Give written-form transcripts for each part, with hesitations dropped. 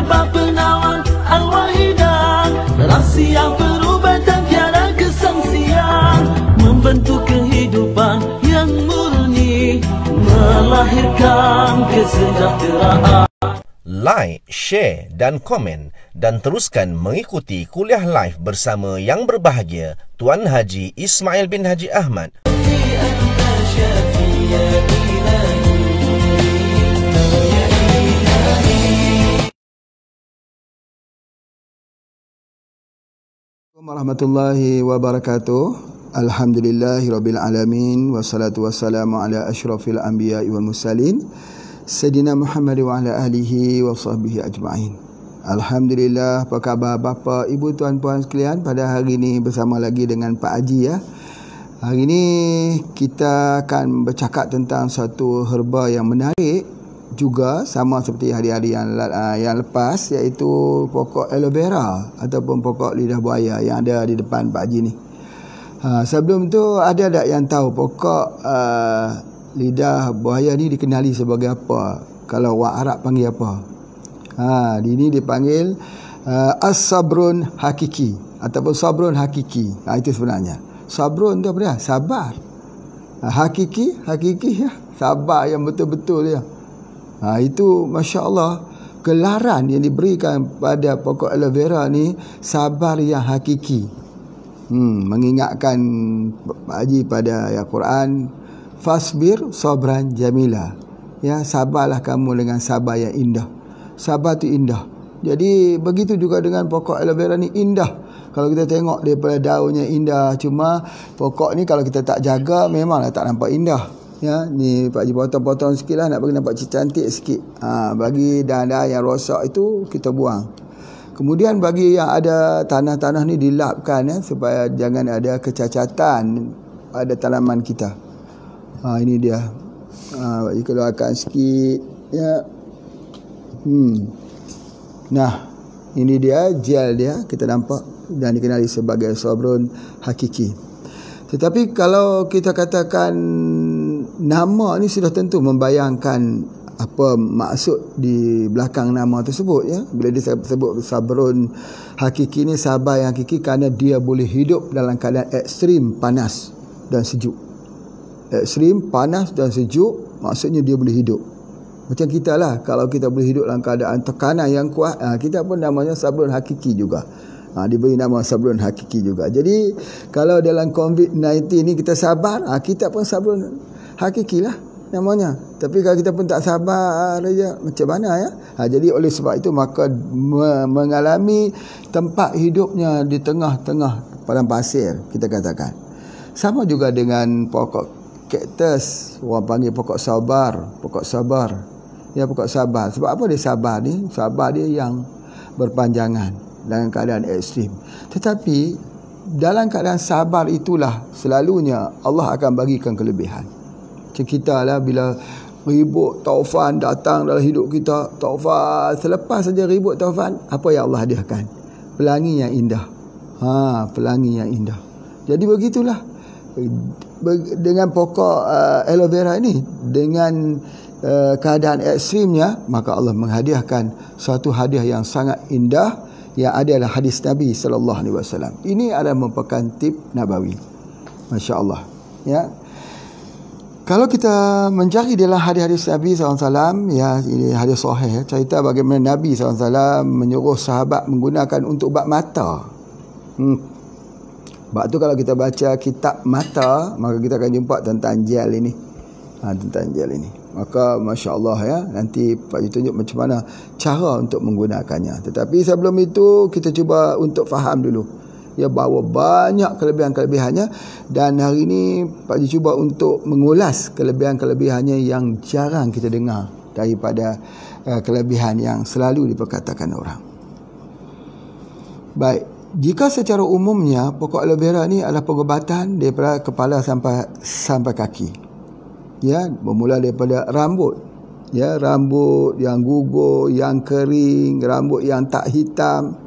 hebat penawan Al-Wahidah, rahsia perubatan tiada kesangsian, membentuk kehidupan yang murni, melahirkan kesejahteraan. Like, share dan komen, dan teruskan mengikuti kuliah live bersama yang berbahagia Tuan Haji Ismail bin Haji Ahmad. Warahmatullahi wabarakatuh. Alhamdulillahirabbil alamin, wassalatu wassalamu ala asyrafil anbiya'i wal mursalin Sayyidina Muhammad wa ala alihi wa sahbihi ajma'in. Alhamdulillah, apa khabar bapa, ibu, tuan, puan sekalian? Pada hari ini bersama lagi dengan Pak Haji ya. Hari ini kita akan bercakap tentang satu herba yang menarik juga, sama seperti hari-hari yang lepas, iaitu pokok aloe vera ataupun pokok lidah buaya yang ada di depan Pak Haji ni. Sebelum tu ada tak yang tahu pokok lidah buaya ni dikenali sebagai apa? Kalau orang Arab panggil apa? Ini dipanggil as-sabrun hakiki ataupun sabrun hakiki. Itu sebenarnya. Sabrun tu apa dia? Sabar. Hakiki ya, sabar yang betul-betul ya. Itu masya-Allah gelaran yang diberikan pada pokok aloe vera ni, sabar yang hakiki. Mengingatkan Pak Haji pada ayat Quran, fasbir sabran jamila. Ya, sabarlah kamu dengan sabar yang indah. Sabar tu indah. Jadi begitu juga dengan pokok aloe vera ni, indah. Kalau kita tengok daripada daunnya indah, cuma pokok ni kalau kita tak jaga memanglah tak nampak indah. Ya, ni Pak Haji potong-potong sikit lah nak bagi nampak cantik sikit. Bagi dahan-dahan yang rosak itu kita buang. Kemudian bagi yang ada tanah-tanah ni dilapkan ya, supaya jangan ada kecacatan pada tanaman kita. Ini dia. Bagi keluarkan sikit ya. Nah, ini dia gel dia, kita nampak, dan dikenali sebagai sabrun hakiki. Tetapi kalau kita katakan nama ni sudah tentu membayangkan apa maksud di belakang nama tersebut ya. Bila dia sebut sabrun hakiki ni, sabar yang hakiki, kerana dia boleh hidup dalam keadaan ekstrim panas dan sejuk. Ekstrim panas dan sejuk, maksudnya dia boleh hidup. Macam kita lah, kalau kita boleh hidup dalam keadaan tekanan yang kuat, kita pun namanya sabrun hakiki juga. Diberi nama sabrun hakiki juga. Jadi kalau dalam COVID-19 ni kita sabar, kita pun sabrun hakiki lah namanya. Tapi kalau kita pun tak sabar aja, macam mana ya? Jadi oleh sebab itu maka mengalami tempat hidupnya di tengah-tengah padang pasir, kita katakan. Sama juga dengan pokok kaktus, orang panggil pokok sabar, pokok sabar. Ya, pokok sabar. Sebab apa dia sabar ni? Sabar dia yang berpanjangan dalam keadaan ekstrim. Tetapi dalam keadaan sabar itulah selalunya Allah akan bagikan kelebihan. Macam kita lah, bila ribut taufan datang dalam hidup kita, taufan, selepas saja ribut taufan, apa yang Allah hadiahkan? Pelangi yang indah. Pelangi yang indah. Jadi begitulah dengan pokok aloe vera ini, dengan keadaan ekstrimnya, maka Allah menghadiahkan suatu hadiah yang sangat indah, yang adalah hadis Nabi sallallahu alaihi wasallam. Ini adalah merupakan tip nabawi. Masya-Allah. Ya. Kalau kita mencari dalam hadis-hadis Nabi SAW, ya, ini hadis sahih, cerita bagaimana Nabi SAW menyuruh sahabat menggunakan untuk ubat mata. Sebab tu kalau kita baca kitab mata, maka kita akan jumpa tentang gel ini. Tentang gel ini. Maka Masya Allah ya, nanti Pak Haji tunjuk macam mana cara untuk menggunakannya. Tetapi sebelum itu kita cuba untuk faham dulu, ya, bahawa banyak kelebihan-kelebihannya, dan hari ini Pak Haji cuba untuk mengulas kelebihan-kelebihannya yang jarang kita dengar daripada kelebihan yang selalu diperkatakan orang. Baik, jika secara umumnya pokok aloe vera ni adalah pengobatan daripada kepala sampai kaki. Ya, bermula daripada rambut. Ya, rambut yang gugur, yang kering, rambut yang tak hitam,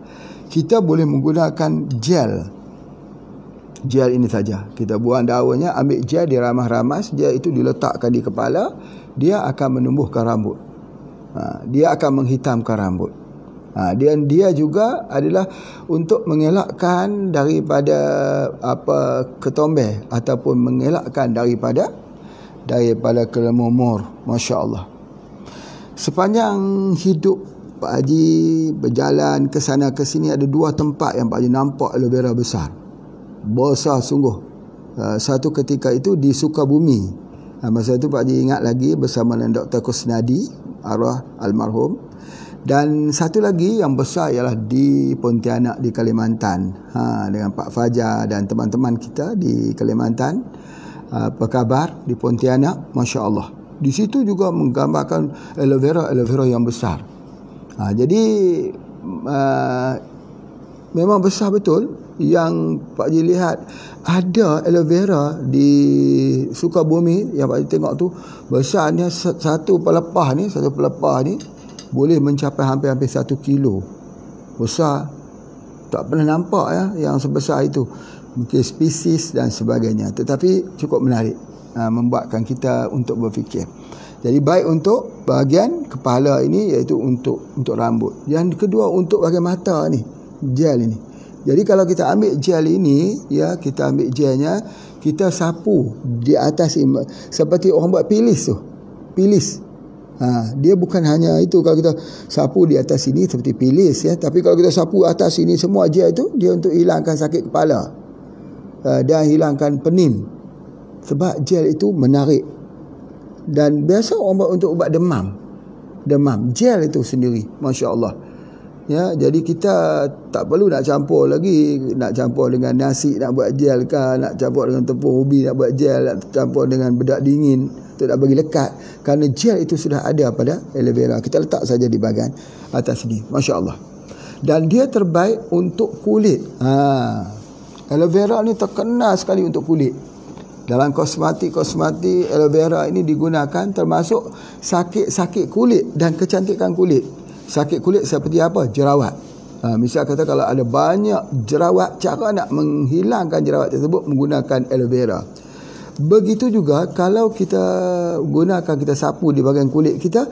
kita boleh menggunakan gel. Gel ini saja. Kita buang daunnya, ambil gel, diramah-ramas, gel itu diletakkan di kepala, dia akan menumbuhkan rambut. Dia akan menghitamkan rambut. Dan dia juga adalah untuk mengelakkan daripada ketombe ataupun mengelakkan daripada kelemumur. Masya Allah. Sepanjang hidup Pak Haji berjalan ke sana ke sini, ada 2 tempat yang Pak Haji nampak aloe vera besar sungguh. Satu ketika itu di Sukabumi. Masa itu Pak Haji ingat lagi bersama dengan Dr. Kusnadi, arwah almarhum. Dan satu lagi yang besar ialah di Pontianak di Kalimantan, dengan Pak Fajar dan teman-teman kita di Kalimantan. Apa khabar di Pontianak? Masya Allah. Di situ juga menggambarkan aloe vera yang besar. Jadi memang besar betul. Yang Pak Haji lihat ada aloe vera di Sukabumi yang Pak Haji tengok tu besarnya satu pelepah ni boleh mencapai hampir 1 kilo. Besar. Tak pernah nampak yang sebesar itu. Mungkin spesies dan sebagainya. Tetapi cukup menarik. Membuatkan kita untuk berfikir. Jadi baik untuk bahagian kepala ini, iaitu untuk rambut. Yang kedua untuk bahagian mata ni, gel ini. Jadi kalau kita ambil gel ini, kita ambil gelnya, kita sapu di atas ini, seperti orang buat pilis tu. Pilis. Dia bukan hanya itu, kalau kita sapu di atas sini seperti pilis tapi kalau kita sapu atas sini semua gel itu, dia untuk hilangkan sakit kepala dan hilangkan penin. Sebab gel itu menarik. Dan biasa orang buat untuk ubat demam. Gel itu sendiri, Masya Allah. Jadi kita tak perlu nak campur lagi, nak campur dengan nasi nak buat gel ke, nak campur dengan tepung ubi nak buat gel, nak campur dengan bedak dingin untuk nak bagi lekat. Kerana gel itu sudah ada pada aloe vera. Kita letak saja di bahagian atas sini, Masya Allah. Dan dia terbaik untuk kulit. Aloe vera ni terkenal sekali untuk kulit. Dalam kosmetik aloe vera ini digunakan termasuk sakit kulit dan kecantikan kulit. Sakit kulit seperti apa? Jerawat. Misal kata kalau ada banyak jerawat, cara nak menghilangkan jerawat tersebut menggunakan aloe vera. Begitu juga kalau kita kita sapu di bahagian kulit kita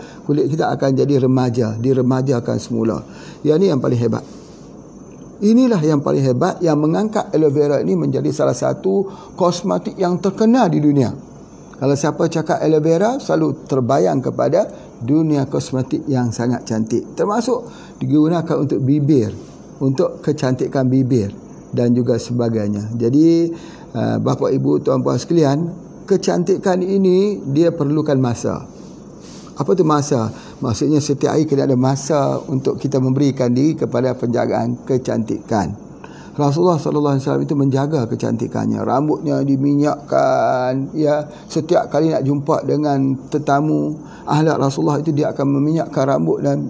akan jadi remaja, diremajakan semula. Yang ini yang paling hebat. Inilah yang paling hebat, yang mengangkat aloe vera ini menjadi salah satu kosmetik yang terkenal di dunia. Kalau siapa cakap aloe vera, selalu terbayang kepada dunia kosmetik yang sangat cantik. Termasuk digunakan untuk bibir, untuk kecantikan bibir dan juga sebagainya. Jadi bapa ibu tuan puan sekalian, kecantikan ini dia perlukan masa. Apa tu masa? Maksudnya setiap hari kena ada masa untuk kita memberikan diri kepada penjagaan kecantikan. Rasulullah SAW itu menjaga kecantikannya. Rambutnya diminyakkan. Setiap kali nak jumpa dengan tetamu, ahlak Rasulullah itu dia akan meminyakkan rambut dan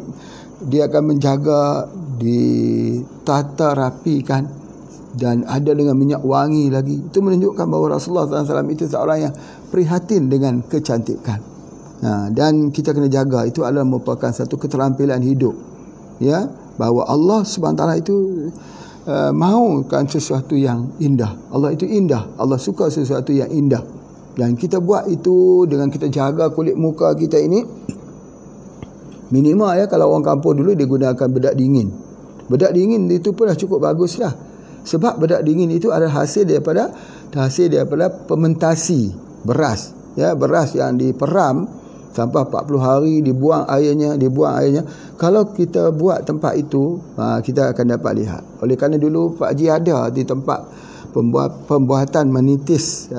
dia akan menjaga, ditata rapikan dan ada dengan minyak wangi lagi. Itu menunjukkan bahawa Rasulullah SAW itu seorang yang prihatin dengan kecantikan. Dan kita kena jaga. Itu adalah merupakan satu keterampilan hidup. Bahawa Allah SWT itu mahukan sesuatu yang indah. Allah itu indah. Allah suka sesuatu yang indah. Dan kita buat itu dengan kita jaga kulit muka kita ini. Minimal kalau orang kampung dulu dia gunakan bedak dingin. Bedak dingin itu pun dah cukup bagus lah. Sebab bedak dingin itu adalah hasil daripada fermentasi beras. Beras yang diperam sampai 40 hari, dibuang airnya. Kalau kita buat tempat itu, kita akan dapat lihat. Oleh kerana dulu Pak Haji ada di tempat pembuatan menitis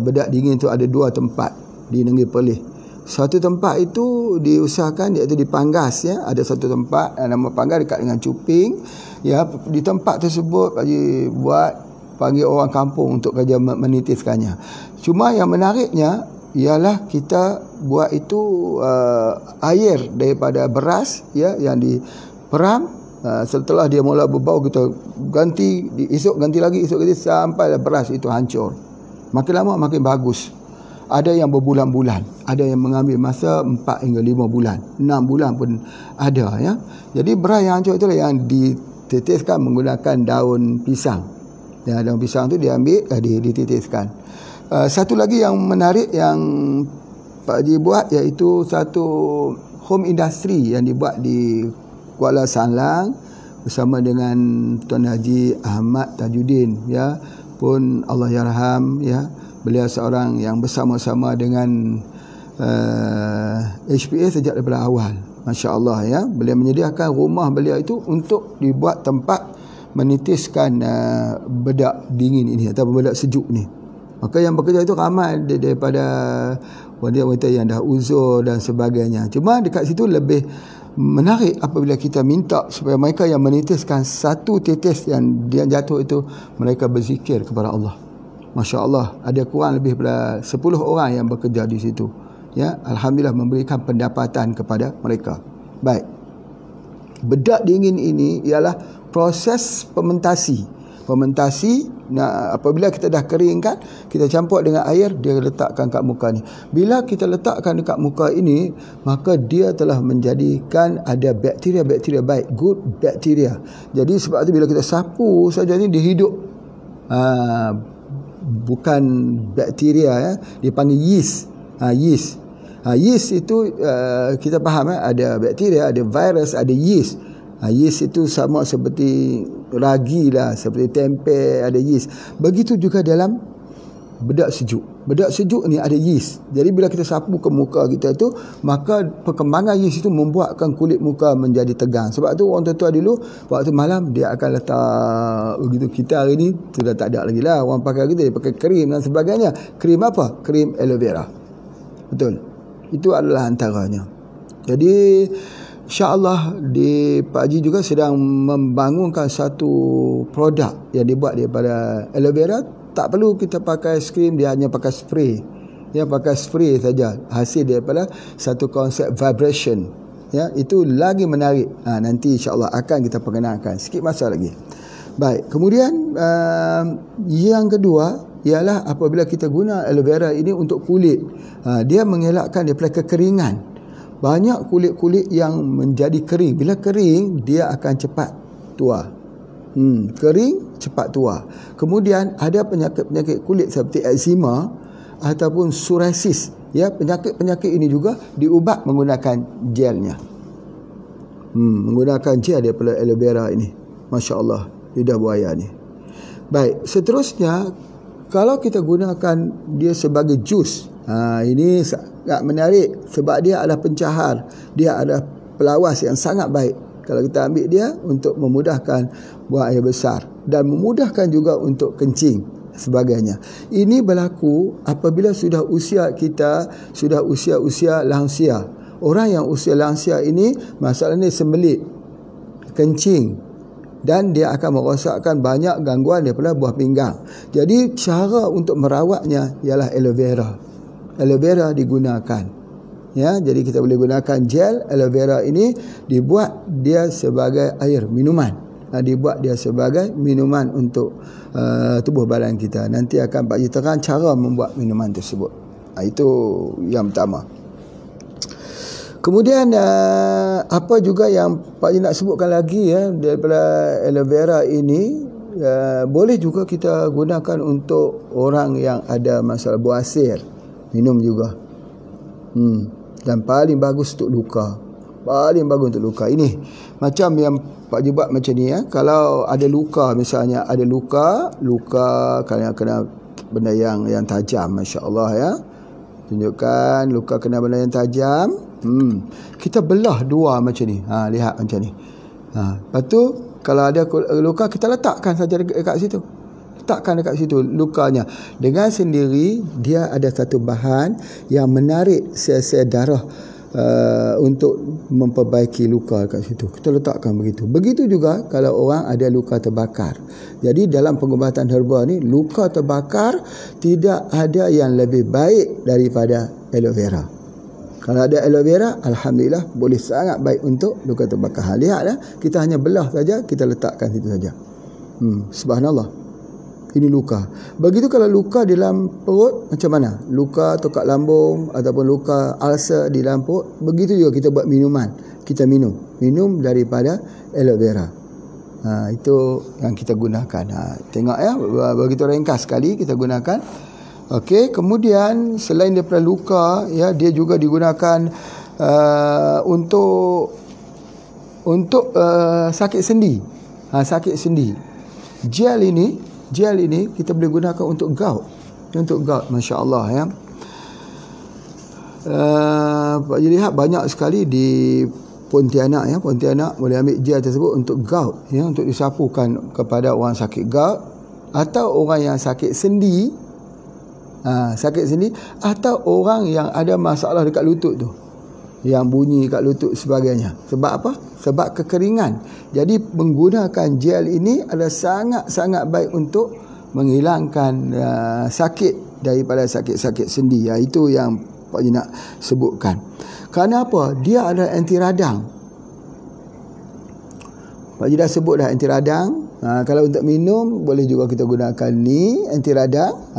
bedak dingin itu, ada 2 tempat di Negeri Perlis. Satu tempat itu diusahakan, iaitu di Panggas. Ada satu tempat nama Panggas dekat dengan Cuping. Di tempat tersebut Pak Haji panggil orang kampung untuk kerja menitiskannya. Cuma yang menariknya ialah kita buat itu air daripada beras yang diperam. Setelah dia mula berbau, kita ganti, esok ganti lagi sampai beras itu hancur. Makin lama makin bagus. Ada yang berbulan-bulan, ada yang mengambil masa 4 hingga 5 bulan, 6 bulan pun ada. Jadi beras yang hancur itulah yang dititiskan menggunakan daun pisang. Daun pisang itu diambil, dititiskan. Satu lagi yang menarik yang Pak Haji buat, iaitu satu home industry yang dibuat di Kuala Salang bersama dengan Tuan Haji Ahmad Tajuddin, ya, pun Allah yarham, ya, beliau seorang yang bersama-sama dengan HPA sejak daripada awal. Masya-Allah, ya, beliau menyediakan rumah beliau itu untuk dibuat tempat menitiskan bedak dingin ini atau bedak sejuk ni. Maka yang bekerja itu ramai daripada wanita-wanita yang dah uzur dan sebagainya. Cuma dekat situ lebih menarik apabila kita minta supaya mereka yang menitiskan satu tetes yang dia jatuh itu, mereka berzikir kepada Allah. Masya Allah, ada kurang lebih daripada 10 orang yang bekerja di situ, ya. Alhamdulillah memberikan pendapatan kepada mereka. Baik, bedak dingin ini ialah proses pementasi. Apabila kita dah keringkan, kita campur dengan air, dia letakkan kat muka ni. Bila kita letakkan dekat muka ini, maka dia telah menjadikan ada bakteria-bakteria baik, good bacteria. Jadi sebab tu bila kita sapu saja ni, dia hidup. Bukan bakteria, ya, dia panggil yeast. Yeast itu kita faham, ada bakteria, ada virus, ada yeast. Yeast itu sama seperti ragi lah, seperti tempe, ada yeast. Begitu juga dalam bedak sejuk. Bedak sejuk ni ada yeast. Jadi bila kita sapu ke muka kita tu, maka perkembangan yeast itu membuatkan kulit muka menjadi tegang. Sebab tu orang tua-tua dulu waktu malam dia akan letak begitu. Kita hari ni sudah tak ada lagi lah orang pakai gitu, dia pakai krim dan sebagainya. Krim apa? Krim aloe vera. Betul. Itu adalah antaranya. Jadi InsyaAllah di Pak Haji juga sedang membangunkan satu produk yang dibuat daripada aloe vera. Tak perlu kita pakai krim, dia hanya pakai spray. Ya, pakai spray saja. Hasil daripada satu konsep vibration. Ya, itu lagi menarik. Nanti insyaAllah akan kita perkenalkan. Sikit masa lagi. Baik, kemudian yang kedua ialah apabila kita guna aloe vera ini untuk kulit. Dia mengelakkan daripada kekeringan. Banyak kulit-kulit yang menjadi kering. Bila kering, dia akan cepat tua. Kering, cepat tua. Kemudian ada penyakit-penyakit kulit seperti eczema ataupun psoriasis. Ya, penyakit-penyakit ini juga diubat menggunakan gelnya. Menggunakan gel daripada aloe vera ini. Masya Allah, lidah buaya ni. Baik, seterusnya, kalau kita gunakan dia sebagai jus, ini sangat menarik sebab dia adalah pencahar, dia adalah pelawas yang sangat baik. Kalau kita ambil dia untuk memudahkan buang air besar dan memudahkan juga untuk kencing sebagainya. Ini berlaku apabila sudah usia kita sudah usia lansia. Orang yang usia lansia ini masalahnya sembelit, kencing, dan dia akan merosakkan banyak gangguan daripada buah pinggang. Jadi cara untuk merawatnya ialah aloe vera. Aloe vera digunakan, ya. Jadi kita boleh gunakan gel aloe vera ini, dibuat dia sebagai air minuman. Dibuat dia sebagai minuman untuk tubuh badan kita. Nanti akan Pak Haji terang cara membuat minuman tersebut. Itu yang pertama. Kemudian apa juga yang Pak Haji nak sebutkan lagi, ya, daripada aloe vera ini, boleh juga kita gunakan untuk orang yang ada masalah buasir. Minum juga. Dan paling bagus untuk luka. Paling bagus untuk luka. Ini macam yang Pak Haji buat macam ni, ya. Kalau ada luka, misalnya ada luka kena benda yang tajam, masya-Allah, ya. Tunjukkan luka kena benda yang tajam. Kita belah dua macam ni. Lihat macam ni. Lepas tu kalau ada luka, kita letakkan saja dekat situ. Letakkan dekat situ lukanya. Dengan sendiri dia ada satu bahan yang menarik sel-sel darah untuk memperbaiki luka dekat situ. Kita letakkan begitu. Begitu juga kalau orang ada luka terbakar. Jadi dalam pengobatan herba ni, luka terbakar tidak ada yang lebih baik daripada aloe vera. Kalau ada aloe vera, alhamdulillah boleh sangat baik untuk luka terbakar. Lihatlah, kita hanya belah saja, kita letakkan situ saja. Subhanallah. Ini luka. Begitu kalau luka di dalam perut, macam mana? Luka tokak lambung ataupun luka ulcer di dalam perut, begitu juga kita buat minuman. Kita minum daripada aloe vera. Itu yang kita gunakan. Tengok, ya, begitu ringkas sekali kita gunakan. Okey, kemudian selain daripada luka, ya, dia juga digunakan untuk untuk sakit sendi. Sakit sendi. Gel ini kita boleh gunakan untuk gout. Untuk gout, masya-Allah ya. Pak Haji lihat banyak sekali di Pontianak ya, Pontianak boleh ambil gel tersebut untuk gout ya, untuk disapukan kepada orang sakit gout atau orang yang sakit sendi. Sakit sendi atau orang yang ada masalah dekat lutut tu, yang bunyi kat lutut sebagainya. Sebab apa? Sebab kekeringan. Jadi menggunakan gel ini adalah sangat-sangat baik untuk menghilangkan sakit daripada sakit-sakit sendi. Itu yang Pak Haji nak sebutkan. Kerana apa? Dia adalah anti radang. Pak Haji dah sebut dah anti radang. Kalau untuk minum boleh juga kita gunakan ni anti radang,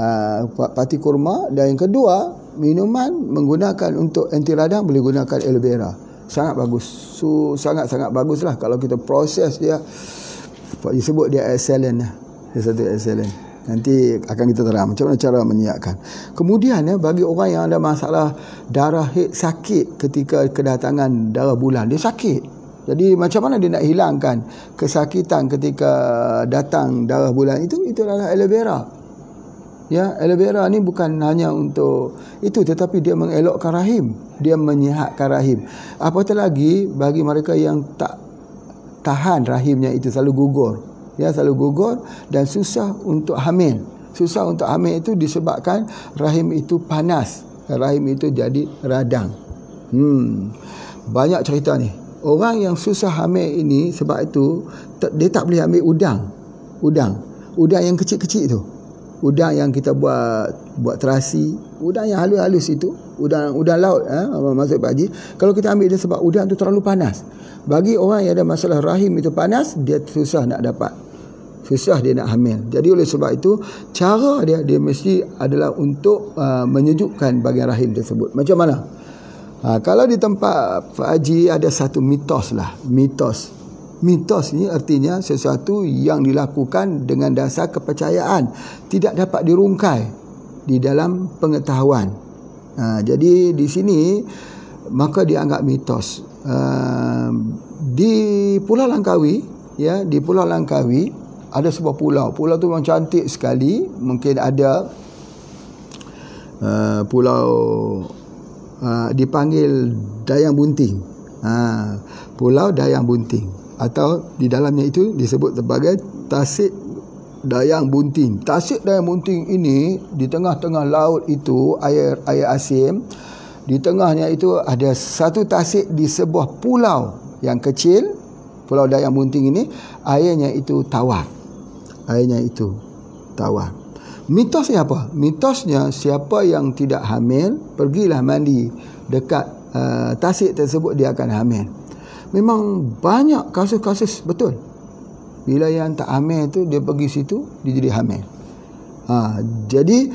pati kurma. Dan yang kedua, minuman menggunakan untuk anti radang boleh gunakan aloe vera. Sangat bagus. Sangat-sangat baguslah kalau kita proses dia. Pak Haji sebut dia excellent lah. Dia satu excellent. Nanti akan kita terang macam mana cara menyiapkan. Kemudian bagi orang yang ada masalah darah haid, sakit ketika kedatangan darah bulan, dia sakit. Jadi macam mana dia nak hilangkan kesakitan ketika datang darah bulan itu adalah aloe vera. Ya, aloe vera ni bukan hanya untuk itu, tetapi dia mengelokkan rahim, dia menyihatkan rahim. Apatah lagi bagi mereka yang tak tahan rahimnya itu selalu gugur. Ya, selalu gugur dan susah untuk hamil. Susah untuk hamil itu disebabkan rahim itu panas. Rahim itu jadi radang. Banyak cerita ni. Orang yang susah hamil ini sebab itu dia tak boleh ambil udang yang kecil-kecil tu. Udang yang kita buat terasi, udang yang halus-halus itu, udang laut maksud Pak Haji. Kalau kita ambil dia sebab udang tu terlalu panas. Bagi orang yang ada masalah rahim itu panas, dia susah nak dapat. Susah dia nak hamil. Jadi oleh sebab itu cara dia mesti adalah untuk menyejukkan bahagian rahim tersebut. Macam mana? Kalau di tempat Pak Haji ada satu mitos lah. Mitos ni artinya sesuatu yang dilakukan dengan dasar kepercayaan, tidak dapat dirungkai di dalam pengetahuan. Jadi di sini maka dianggap mitos. Di Pulau Langkawi, ya, di Pulau Langkawi ada sebuah pulau. Pulau tu memang cantik sekali. Mungkin ada pulau dipanggil Dayang Bunting. Pulau Dayang Bunting, atau di dalamnya itu disebut sebagai Tasik Dayang Bunting. Tasik Dayang Bunting ini di tengah-tengah laut itu air asin. Di tengahnya itu ada satu tasik di sebuah pulau yang kecil. Pulau Dayang Bunting ini airnya itu tawar. Mitosnya apa? Mitosnya siapa yang tidak hamil, pergilah mandi dekat tasik tersebut, dia akan hamil. Memang banyak kasus-kasus betul. Bila yang tak hamil tu dia pergi situ, dia jadi hamil. Jadi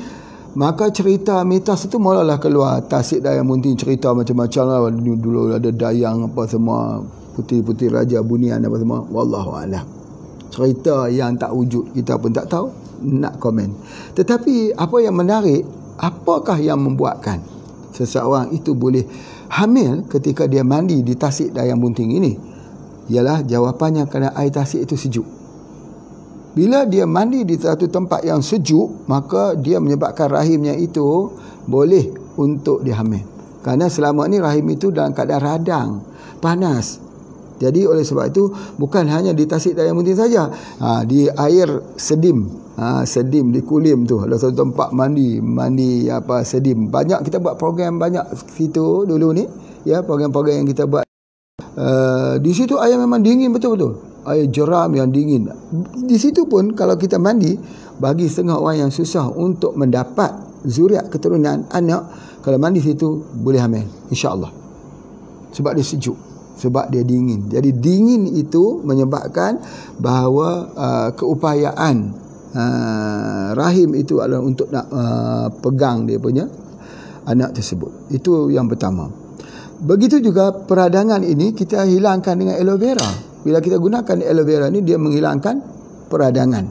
maka cerita mitos itu mulalah keluar. Tasik Dayang Bunting cerita macam-macam lah. Dulu ada dayang apa semua, putih-putih raja bunian apa semua. Wallahu a'lam. Cerita yang tak wujud, kita pun tak tahu nak komen. Tetapi apa yang menarik, apakah yang membuatkan seseorang itu boleh hamil ketika dia mandi di Tasik Dayang Bunting ini? Ialah jawapannya kerana air tasik itu sejuk. Bila dia mandi di satu tempat yang sejuk, maka dia menyebabkan rahimnya itu boleh untuk dihamil. Kerana selama ni rahim itu dalam keadaan radang, panas. Jadi oleh sebab itu bukan hanya di Tasik Dayang Bunting saja, di air sedim, sedim di Kulim tu ada satu tempat mandi apa sedim. Banyak kita buat program banyak situ dulu ni, ya, program-program yang kita buat. Di situ air memang dingin betul-betul. Air jeram yang dingin. Di situ pun kalau kita mandi, bagi setengah orang yang susah untuk mendapat zuriat keturunan anak, kalau mandi situ boleh hamil, insya-Allah. Sebab dia sejuk, sebab dia dingin. Jadi dingin itu menyebabkan bahawa keupayaan rahim itu adalah untuk nak pegang dia punya anak tersebut. Itu yang pertama. Begitu juga peradangan ini kita hilangkan dengan aloe vera. Bila kita gunakan aloe vera ni, dia menghilangkan peradangan.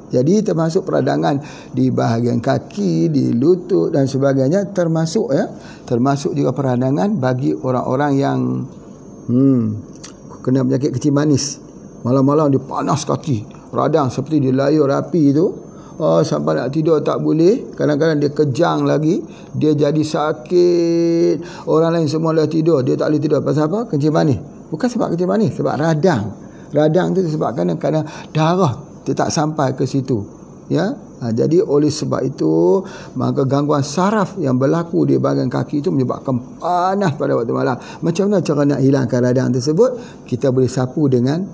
Jadi termasuk peradangan di bahagian kaki, di lutut dan sebagainya, termasuk juga peradangan bagi orang-orang yang kena penyakit kencing manis. Malam-malam dia panas kaki, radang seperti dia layar api tu. Sampai nak tidur tak boleh. Kadang-kadang dia kejang lagi, dia jadi sakit. Orang lain semua dah tidur, dia tak boleh tidur. Pasal apa? Kencing manis. Bukan sebab kencing manis, sebab radang. Radang tu disebabkan kadang-kadang darah dia tak sampai ke situ. Ya, jadi oleh sebab itu maka gangguan saraf yang berlaku di bahagian kaki itu menyebabkan panas pada waktu malam. Macam mana cara nak hilangkan radang tersebut? Kita boleh sapu dengan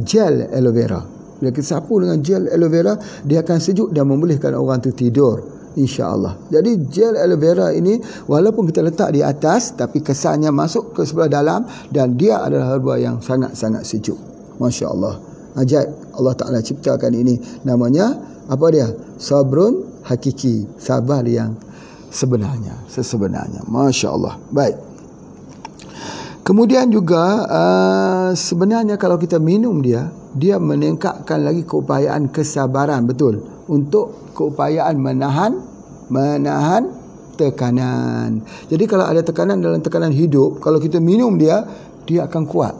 gel aloe vera. Bila kita sapu dengan gel aloe vera, dia akan sejuk dan membolehkan orang tu tidur, insya-Allah. Jadi gel aloe vera ini walaupun kita letak di atas, tapi kesannya masuk ke sebelah dalam dan dia adalah herba yang sangat-sangat sejuk. Masya-Allah. Ajaib Allah Ta'ala ciptakan ini. Namanya apa dia? Sabrun hakiki, sabar yang sebenarnya, sesebenarnya. Masya-Allah. Baik. Kemudian juga sebenarnya kalau kita minum dia meningkatkan lagi keupayaan kesabaran, betul, untuk keupayaan menahan tekanan. Jadi kalau ada tekanan dalam tekanan hidup, kalau kita minum dia akan kuat.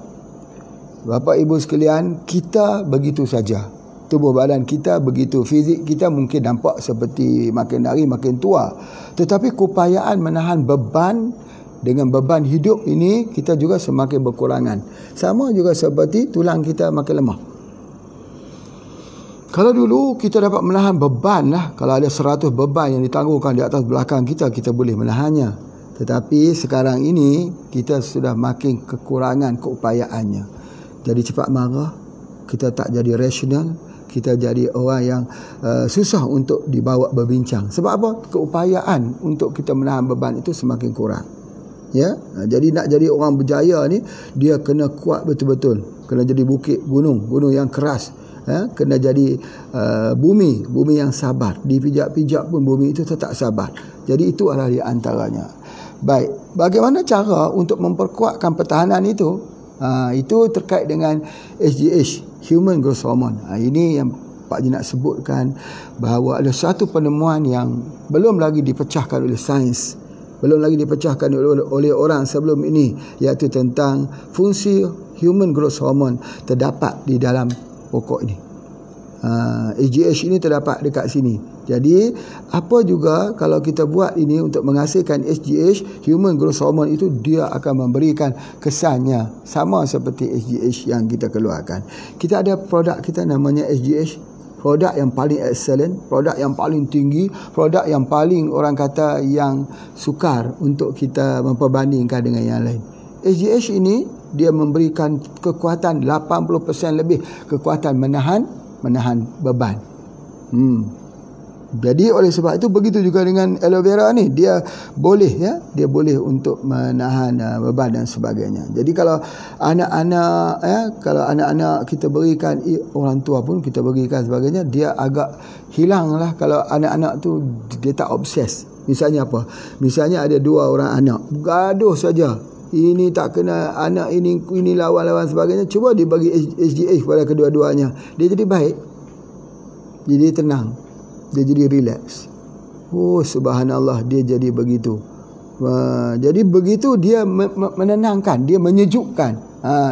Bapak Ibu sekalian, kita begitu saja. Tubuh badan kita begitu, fizik kita mungkin nampak seperti makin hari makin tua, tetapi keupayaan menahan beban, dengan beban hidup ini kita juga semakin berkurangan. Sama juga seperti tulang kita makin lemah. Kalau dulu kita dapat menahan beban lah, kalau ada 100 beban yang ditanggungkan di atas belakang kita, kita boleh menahannya. Tetapi sekarang ini kita sudah makin kekurangan keupayaannya. Jadi cepat marah, kita tak jadi rasional, kita jadi orang yang susah untuk dibawa berbincang. Sebab apa? Keupayaan untuk kita menahan beban itu semakin kurang. Ya, jadi nak jadi orang berjaya ni, dia kena kuat betul-betul, kena jadi bukit, gunung yang keras, kena jadi bumi yang sabar. Dipijak-pijak pun bumi itu tetap sabar. Jadi itu adalah di antaranya. Baik, bagaimana cara untuk memperkuatkan pertahanan itu? Itu terkait dengan HGH, Human Growth Hormone. Ini yang Pak Haji nak sebutkan, bahawa ada satu penemuan yang belum lagi dipecahkan oleh sains, belum lagi dipecahkan oleh orang sebelum ini, iaitu tentang fungsi Human Growth Hormone terdapat di dalam pokok ini. HGH ini terdapat dekat sini. Jadi apa juga kalau kita buat ini untuk menghasilkan HGH, Human Growth Hormone itu, dia akan memberikan kesannya sama seperti HGH yang kita keluarkan. Kita ada produk kita namanya HGH, produk yang paling excellent, produk yang paling tinggi, produk yang paling orang kata yang sukar untuk kita memperbandingkan dengan yang lain. HGH ini dia memberikan kekuatan 80% lebih, kekuatan menahan beban. Jadi oleh sebab itu begitu juga dengan aloe vera ni, dia boleh dia boleh untuk menahan beban dan sebagainya. Jadi kalau anak-anak kita berikan, orang tua pun kita berikan sebagainya, dia agak hilanglah kalau anak-anak tu dia tak obses. Misalnya apa? Misalnya ada 2 orang anak gaduh saja, ini tak kena, anak ini lawan sebagainya, cuba dibagi HGH kepada kedua-duanya, dia jadi baik, jadi tenang, dia jadi relax. Oh subhanallah, dia jadi begitu. Jadi begitu dia menenangkan, dia menyejukkan.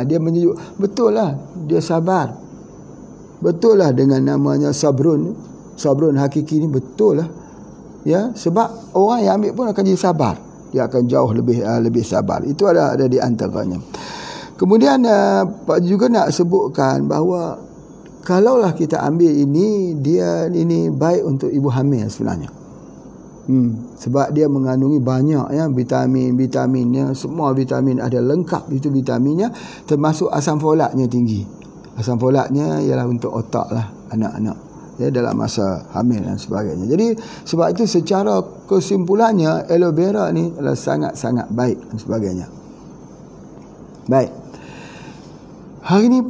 Dia menyejuk. Betul lah, dia sabar. Betul lah dengan namanya sabrun hakiki ni, betul lah. Ya, sebab orang yang ambil pun akan jadi sabar. Dia akan jauh lebih sabar. Itu ada di antaranya. Kemudian Pak juga nak sebutkan bahawa kalaulah kita ambil ini, dia ini baik untuk ibu hamil sebenarnya. Sebab dia mengandungi banyak vitaminnya, semua vitamin ada lengkap itu vitaminnya, termasuk asam folatnya tinggi. Asam folatnya ialah untuk otak lah anak-anak, dalam masa hamil dan sebagainya. Jadi sebab itu secara kesimpulannya aloe vera ni adalah sangat-sangat baik dan sebagainya. Baik. Hari ni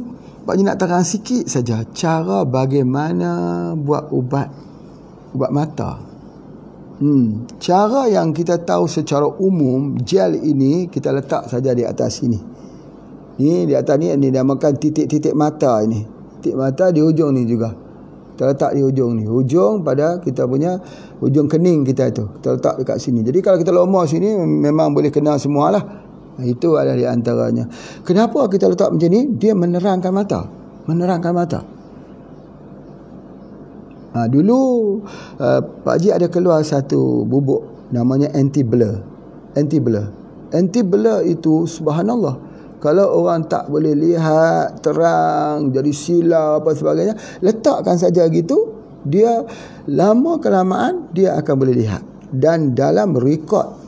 Pak Haji nak terang sikit saja cara bagaimana buat ubat mata. Cara yang kita tahu secara umum, gel ini kita letak saja di atas sini. Ni di atas ni dinamakan titik-titik mata ini. Titik mata di hujung ni juga. Kita letak di hujung ni. Hujung pada kita punya hujung kening kita itu. Kita letak dekat sini. Jadi kalau kita lomba sini memang boleh kena semualah. Itu adalah di antaranya. Kenapa kita letak macam ni? Dia menerangkan mata. Menerangkan mata. Dulu Pak Haji ada keluar satu bubuk namanya anti-blur. Anti-blur itu subhanallah, kalau orang tak boleh lihat terang, jadi silau apa sebagainya, letakkan saja gitu, dia lama kelamaan dia akan boleh lihat. Dan dalam rekod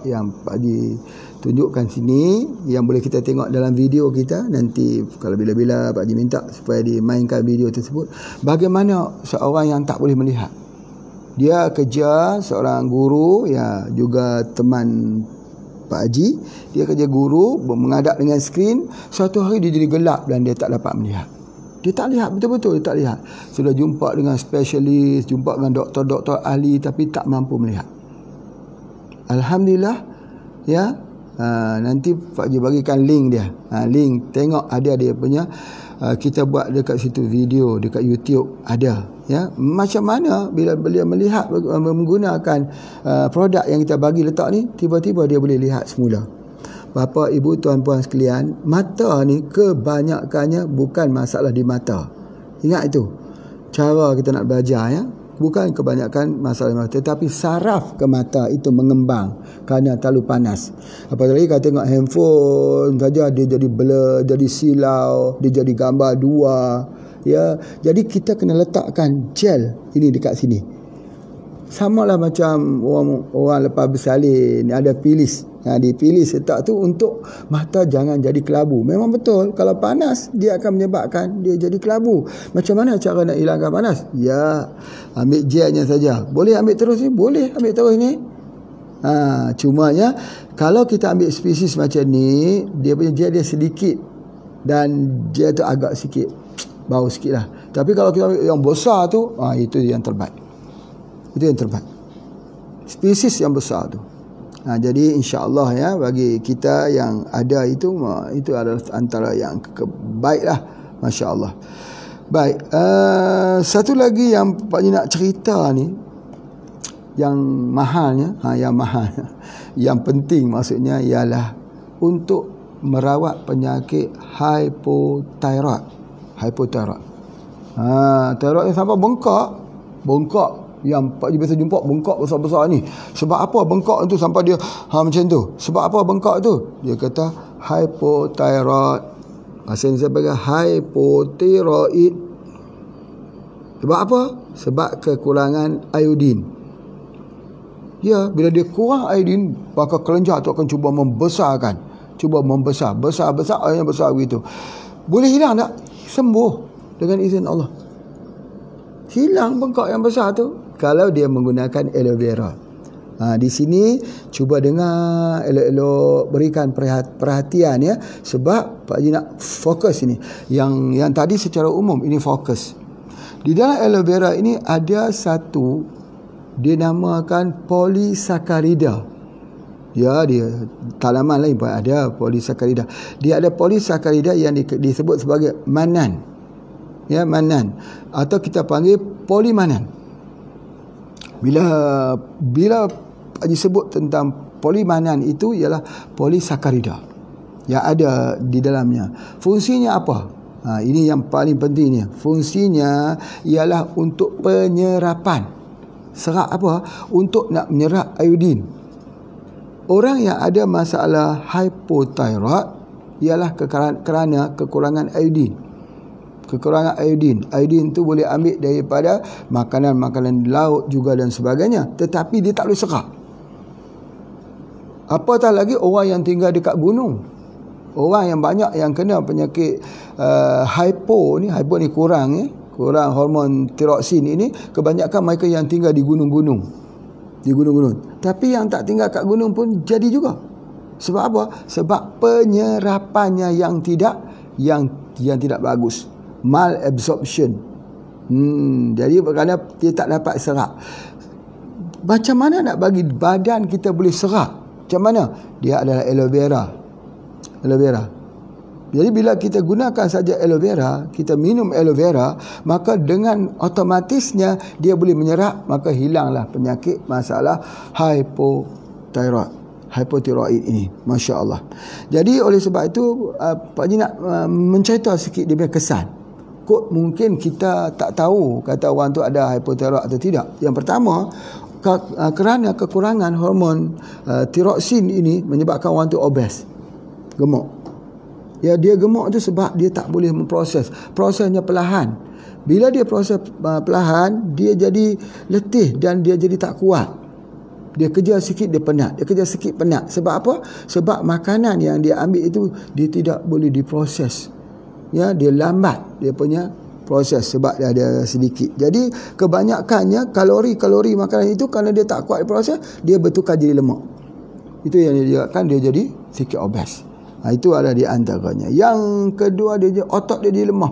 yang Pak Haji tunjukkan sini, yang boleh kita tengok dalam video kita nanti, kalau bila-bila Pak Haji minta supaya dimainkan video tersebut, bagaimana seorang yang tak boleh melihat, dia kerja seorang guru, ya juga teman Pak Haji, dia kerja guru menghadap dengan skrin. Suatu hari dia jadi gelap dan dia tak dapat melihat. Dia tak lihat, betul-betul dia tak lihat. Sudah jumpa dengan spesialis, jumpa dengan doktor-doktor ahli, tapi tak mampu melihat. Alhamdulillah, ya. Nanti Pak Haji bagikan link dia. Link, tengok ada dia punya, kita buat dekat situ video, dekat YouTube ada, ya. Macam mana bila beliau melihat menggunakan produk yang kita bagi letak ni, tiba-tiba dia boleh lihat semula. Bapa, ibu, tuan-puan sekalian, mata ni kebanyakannya bukan masalah di mata. Ingat itu. Cara kita nak belajar, ya. Bukan kebanyakan masalah mata, tetapi saraf ke mata itu mengembang kerana terlalu panas. Apalagi kalau tengok handphone saja, dia jadi blur, jadi silau, dia jadi gambar dua, ya. Jadi kita kena letakkan gel ini dekat sini. Samalah macam orang lepas bersalin ada pilis. Dipilis letak tu untuk mata jangan jadi kelabu. Memang betul, kalau panas dia akan menyebabkan dia jadi kelabu. Macam mana cara nak hilangkan panas? Ya, ambil gelnya saja. Boleh ambil terus ni? Boleh ambil terus ni. Cumanya kalau kita ambil spesies macam ni, dia punya gel dia sedikit dan dia tu agak sikit bau sikit lah. Tapi kalau kita ambil yang besar tu, itu yang terbaik. Itu yang terbaik. Spesies yang besar tu. Jadi insya-Allah, ya, bagi kita yang ada itu adalah antara yang baik lah, masya-Allah. Baik, satu lagi yang Pak Haji nak cerita ni, yang mahalnya, yang penting maksudnya ialah untuk merawat penyakit hypothyroid. Thyroid yang sampai bengkak yang Pak Haji biasa jumpa bengkak besar-besar ni. Sebab apa bengkak tu sampai dia macam tu? Sebab apa bengkak tu? Dia kata hypothyroid. Bahasa Indonesia sebagai hypothyroid. Sebab apa? Sebab kekurangan iodin. Ya, bila dia kurang iodin, maka kelenjar tu akan cuba membesarkan. Besar-besar, airnya besar begitu. Boleh hilang tak? Sembuh dengan izin Allah. Hilang bengkak yang besar tu kalau dia menggunakan aloe vera. Di sini cuba dengar, elok-elok berikan perhatian, ya, sebab Pak Haji nak fokus ini. Yang tadi secara umum, ini fokus. Di dalam aloe vera ini ada satu dinamakan polisakarida. Ya, dia tanaman lain pun ada polisakarida. Dia ada polisakarida yang disebut sebagai manan. Ya, manan, atau kita panggil polimanan. Bila Pak Haji sebut tentang polimanan, itu ialah polisakarida yang ada di dalamnya. Fungsinya apa? Ini yang paling pentingnya. Fungsinya ialah untuk penyerapan. Serap apa? Untuk nak menyerap iodin. Orang yang ada masalah hypothyroid ialah kerana kekurangan iodin. Iodin tu boleh ambil daripada makanan-makanan laut juga dan sebagainya, tetapi dia tak boleh serap. Apatah lagi orang yang tinggal dekat gunung. Orang yang banyak yang kena penyakit hypo ni kurang hormon tiroksin ini, kebanyakan mereka yang tinggal di gunung-gunung. Tapi yang tak tinggal kat gunung pun jadi juga. Sebab apa? Sebab penyerapannya yang tidak bagus. Malabsorption. Jadi kerana dia tak dapat serap. Macam mana nak bagi badan kita boleh serap? Macam mana? Dia adalah aloe vera. Jadi bila kita gunakan saja aloe vera, kita minum aloe vera, maka dengan otomatisnya dia boleh menyerap, maka hilanglah penyakit masalah hypothyroid. hypotiroid ini. Masya Allah. Jadi oleh sebab itu Pak Haji nak mencerita sikit dia punya kesan. Kok mungkin kita tak tahu kata orang tu ada hypotiroid atau tidak. Yang pertama, kerana kekurangan hormon tiroksin ini menyebabkan orang tu obes, gemuk. Ya, dia gemuk tu sebab dia tak boleh memproses. Prosesnya perlahan. Bila dia proses perlahan, dia jadi letih dan dia jadi tak kuat. Dia kerja sikit dia penat, dia kerja sikit penat. Sebab apa? Sebab makanan yang dia ambil itu dia tidak boleh diproses. Ya, dia lambat dia punya proses sebab dia ada sedikit. Jadi kebanyakannya kalori makanan itu kerana dia tak kuat diproses, dia bertukar jadi lemak. Itu yang dia jadi sikit obes. Itu ada di antaranya. Yang kedua, dia otot dia jadi lemah.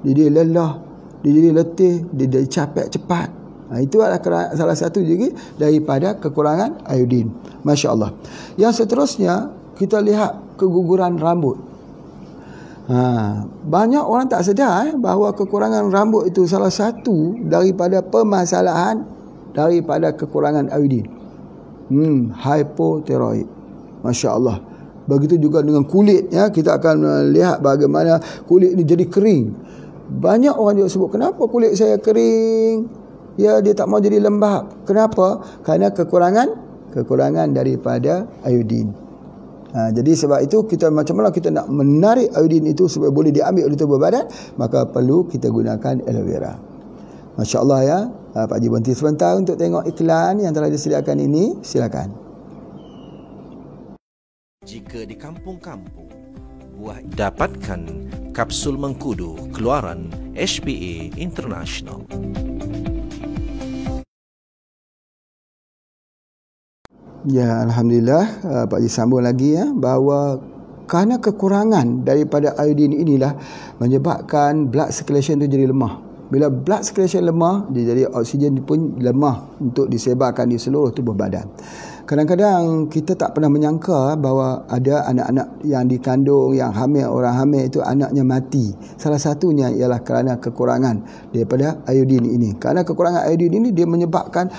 Dia jadi lelah, dia jadi letih, dia jadi capek cepat. Itu adalah salah satu juga daripada kekurangan iodin. Masya Allah. Yang seterusnya, kita lihat keguguran rambut. Banyak orang tak sedar bahawa kekurangan rambut itu salah satu daripada permasalahan daripada kekurangan iodin. Hypotiroid. Masya Allah. Begitu juga dengan kulit, ya, kita akan lihat bagaimana kulit ini jadi kering. Banyak orang juga sebut, kenapa kulit saya kering? Ya, dia tak mau jadi lembap. Kenapa? Kerana kekurangan daripada iodin. Jadi sebab itu kita macam mana kita nak menarik iodin itu supaya boleh diambil oleh tubuh badan, maka perlu kita gunakan aloe vera. Masya Allah, ya. Pak Haji berhenti sebentar untuk tengok iklan yang telah disediakan ini. Silakan. Jika di kampung-kampung, dapatkan kapsul mengkudu keluaran HPA International. Ya, Alhamdulillah, Pak Haji sambung lagi, ya, bahawa kerana kekurangan daripada iodin inilah menyebabkan blood circulation itu jadi lemah. Bila blood circulation lemah, dia jadi oksigen pun lemah untuk disebarkan di seluruh tubuh badan. Kadang-kadang kita tak pernah menyangka bahawa ada anak-anak yang dikandung, yang hamil, orang hamil itu anaknya mati. Salah satunya ialah kerana kekurangan daripada iodin ini. Kerana kekurangan iodin ini dia menyebabkan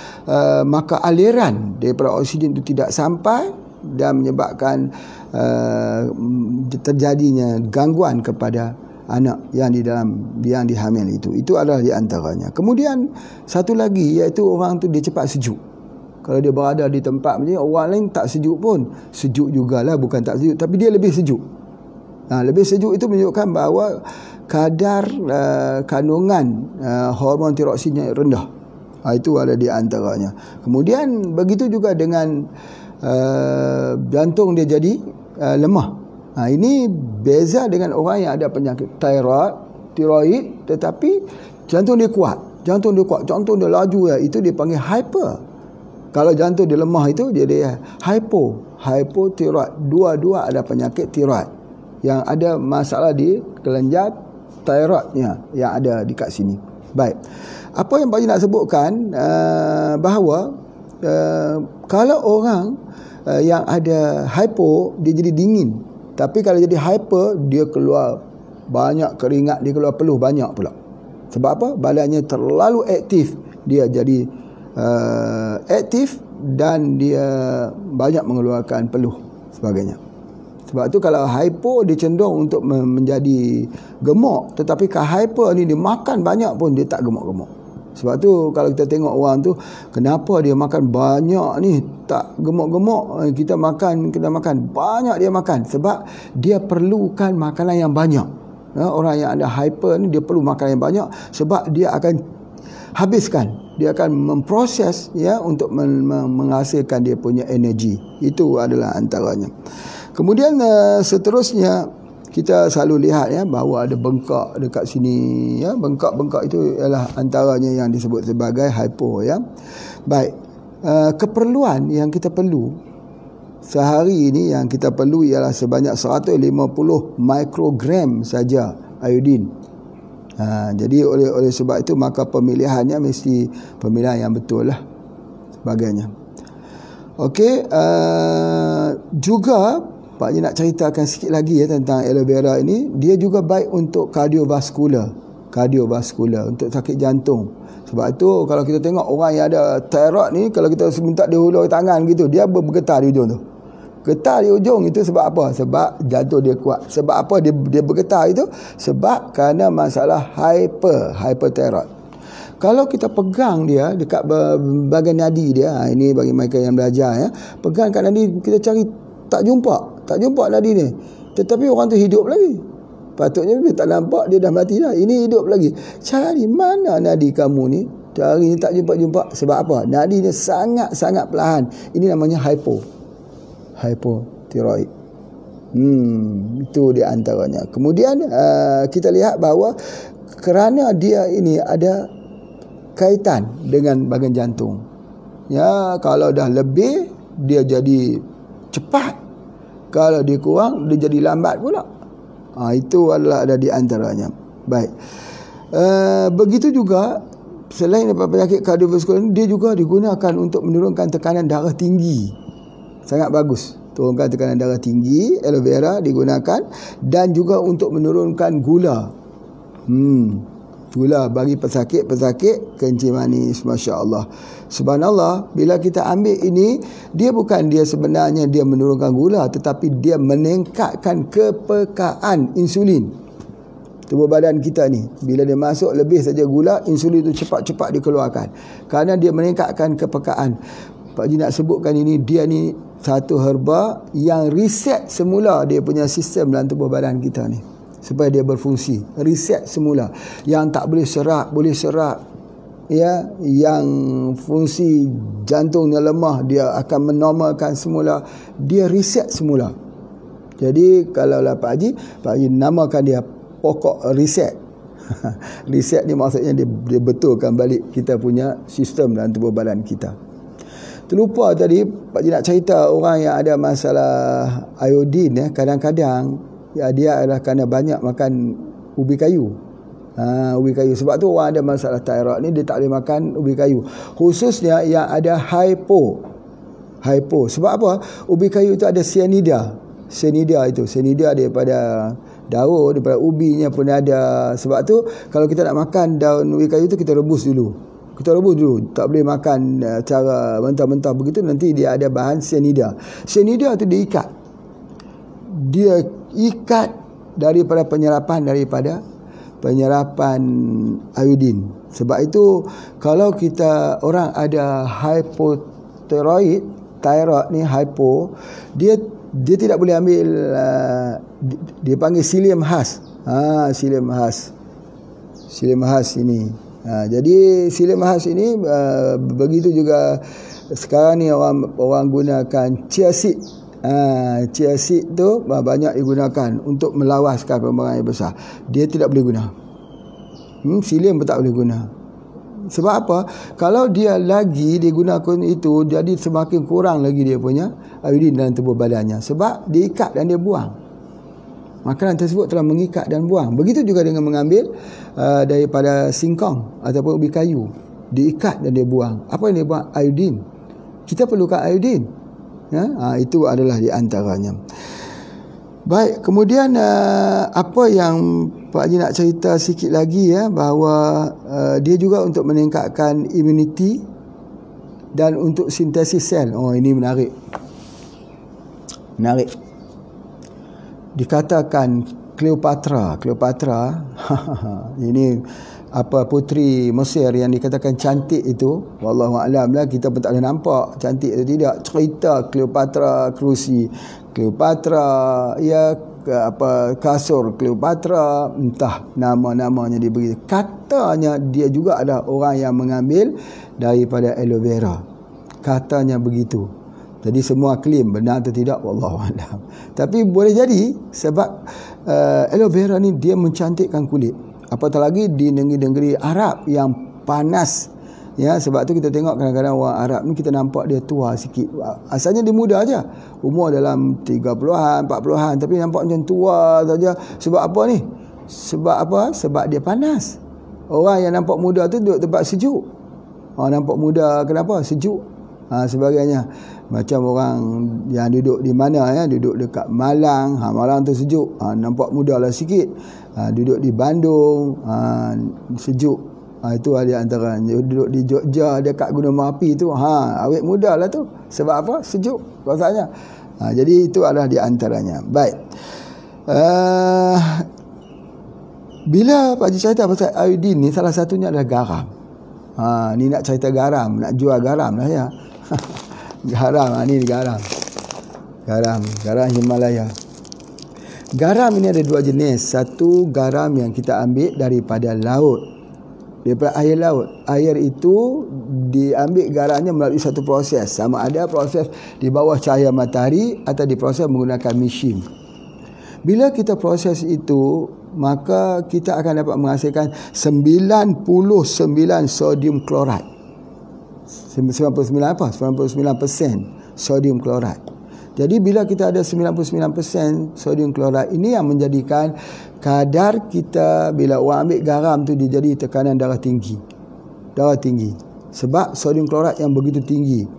maka aliran daripada oksigen itu tidak sampai dan menyebabkan terjadinya gangguan kepada anak yang dihamil itu. Itu adalah di antaranya. Kemudian satu lagi iaitu orang tu dia cepat sejuk. Kalau dia berada di tempat macam ni, orang lain tak sejuk pun. Sejuk jugalah, bukan tak sejuk. Tapi dia lebih sejuk. Lebih sejuk itu menunjukkan bahawa kadar kandungan hormon tiroksinnya rendah. Itu ada di antaranya. Kemudian begitu juga dengan jantung dia jadi lemah. Ini beza dengan orang yang ada penyakit tiroid tetapi jantung dia kuat. Jantung dia laju, ya. Itu dipanggil hyper. Kalau jantung dia lemah itu dia hypotiroid. Dua-dua ada penyakit tiroid yang ada masalah di kelenjar tiroidnya yang ada dekat sini. Baik. Apa yang Pak Haji nak sebutkan bahawa kalau orang yang ada hypo dia jadi dingin. Tapi kalau jadi hyper dia keluar banyak keringat, dia keluar peluh banyak pula. Sebab apa? Badannya terlalu aktif. Dia jadi aktif dan dia banyak mengeluarkan peluh sebagainya. Sebab tu kalau hypo dia cenderung untuk menjadi gemuk, tetapi kalau hyper ni dia makan banyak pun dia tak gemuk-gemuk. Sebab tu kalau kita tengok orang tu kenapa dia makan banyak ni tak gemuk-gemuk, kita makan banyak dia makan sebab dia perlukan makanan yang banyak. Orang yang ada hyper ni dia perlu makanan yang banyak sebab dia akan habiskan, dia akan memproses, ya, untuk menghasilkan dia punya energi. Itu adalah antaranya. Kemudian seterusnya kita selalu lihat, ya, bahawa ada bengkak dekat sini, ya. Bengkak itu ialah antaranya yang disebut sebagai hypo, ya. Baik, keperluan yang kita perlu sehari ini yang kita perlu ialah sebanyak 150 mikrogram saja iodin. Jadi oleh sebab itu maka pemilihannya mesti pemilihan yang betul lah sebagainya. Okey, juga Pak Haji nak ceritakan sikit lagi, ya, tentang aloe vera ini. Dia juga baik untuk kardiovaskular untuk sakit jantung. Sebab itu kalau kita tengok orang yang ada thyroid ni, kalau kita minta dia hulur tangan gitu, dia bergetar di hujung tu. Getar di ujung itu sebab apa? Sebab jantung dia kuat. Sebab apa dia bergetar itu? Sebab kerana masalah hyperthyroid. Kalau kita pegang dia dekat bahagian nadi dia, ini bagi mereka yang belajar ya, pegang kat nadi, kita cari tak jumpa nadi ni. Tetapi orang tu hidup lagi. Patutnya dia tak nampak, dia dah mati dah. Ini hidup lagi. Cari mana nadi kamu ni? Cari ni tak jumpa. Sebab apa? Nadi dia sangat-sangat perlahan. Ini namanya hypothyroid. Itu di antaranya. Kemudian kita lihat bahawa kerana dia ini ada kaitan dengan bahagian jantung. Ya, kalau dah lebih dia jadi cepat. Kalau dia kurang dia jadi lambat pula. Itu adalah ada di antaranya. Baik. Begitu juga selain daripada penyakit kardiovaskular, dia juga digunakan untuk menurunkan tekanan darah tinggi. Sangat bagus. Turunkan tekanan darah tinggi, aloe vera digunakan, dan juga untuk menurunkan gula. Gula bagi pesakit kencing manis, masya-Allah. Subhanallah, bila kita ambil ini, dia sebenarnya dia menurunkan gula, tetapi dia meningkatkan kepekaan insulin. Tubuh badan kita ni, bila dia masuk lebih saja gula, insulin itu cepat-cepat dikeluarkan. Kerana dia meningkatkan kepekaan. Pak Haji nak sebutkan ini, dia ni satu herba yang reset semula dia punya sistem dalam tubuh badan kita ni, supaya dia berfungsi. Reset semula. Yang tak boleh serap, boleh serap. Ya, yang fungsi jantungnya lemah, dia akan menormalkan semula. Dia reset semula. Jadi kalaulah Pak Haji namakan dia pokok reset. Reset ni maksudnya dia betulkan balik kita punya sistem dalam tubuh badan kita. Terlupa tadi Pak Haji nak cerita orang yang ada masalah iodin ya, kadang-kadang ya dia adalah kerana banyak makan ubi kayu. Ubi kayu. Sebab tu orang ada masalah thyroid ni dia tak boleh makan ubi kayu. Khususnya yang ada hypo. Sebab apa? Ubi kayu tu ada cyanida. Cyanida daripada daun, daripada ubinya pun ada. Sebab tu kalau kita nak makan daun ubi kayu tu, kita rebus dulu. Tak boleh makan cara mentah-mentah begitu, nanti dia ada bahan cyanida. Cyanida tu dia ikat daripada penyerapan iodin. Sebab itu kalau kita orang ada hypothyroid ni hypo, dia tidak boleh ambil dia panggil psyllium khas. Psyllium khas ini. Jadi psyllium khas ini begitu juga sekarang ni orang gunakan chia seed. Chia seed tu banyak digunakan untuk melawaskan pembuangan air besar. Dia tidak boleh guna. Psyllium pun tak boleh guna. Sebab apa? Kalau dia lagi digunakan itu, jadi semakin kurang lagi dia punya iodin dalam tubuh badannya. Sebab dia ikat dan dia buang. Makanan tersebut telah mengikat dan buang. Begitu juga dengan mengambil daripada singkong ataupun ubi kayu. Diikat dan dia buang. Apa yang dia buang? Iodin. Kita perlukan iodin. Ya? Itu adalah di antaranya. Baik, kemudian apa yang Pak Haji nak cerita sikit lagi ya, bahawa dia juga untuk meningkatkan imuniti dan untuk sintesis sel. Ini menarik. Dikatakan Cleopatra ini puteri Mesir yang dikatakan cantik itu, wallahu a'lam lah, kita pun tak boleh nampak cantik atau tidak. Cerita Cleopatra kerusi Cleopatra, ya kasur Cleopatra, entah nama-namanya diberi. Katanya dia juga ada orang yang mengambil daripada aloe vera. Katanya begitu. Jadi semua klaim benar atau tidak, wallahu a'lam. Tapi boleh jadi sebab aloe vera ni dia mencantikkan kulit. Apatah lagi di negeri-negeri Arab yang panas. Ya, sebab tu kita tengok kadang-kadang orang Arab ni kita nampak dia tua sikit. Asalnya dia muda aja. Umur dalam 30-an, 40-an, tapi nampak macam tua saja. Sebab apa ni? Sebab dia panas. Orang yang nampak muda tu duduk tempat sejuk. Nampak muda kenapa? Sejuk. Sebagainya. Macam orang yang duduk di mana ya, duduk dekat Malang, Malang tu sejuk, nampak muda lah sikit. Duduk di Bandung, sejuk. Itu ada antara. Duduk di Jogja dekat Gunung Merapi tu, awet muda lah tu. Sebab apa? Sejuk rasanya. Jadi itu adalah di antaranya. Baik. Bila Pak Haji cerita pasal iodin ni, salah satunya adalah garam. Ni nak cerita garam, nak jual garam lah ya. Garam, ni garam. Garam Himalaya. Garam ini ada dua jenis. Satu garam yang kita ambil daripada laut, daripada air laut. Air itu diambil garamnya melalui satu proses. Sama ada proses di bawah cahaya matahari atau diproses menggunakan mesin. Bila kita proses itu, maka kita akan dapat menghasilkan 99 sodium chloride. 99% sodium chloride. Jadi bila kita ada 99% sodium chloride, ini yang menjadikan kadar kita bila orang ambil garam tu dia jadi tekanan darah tinggi. Sebab sodium chloride yang begitu tinggi.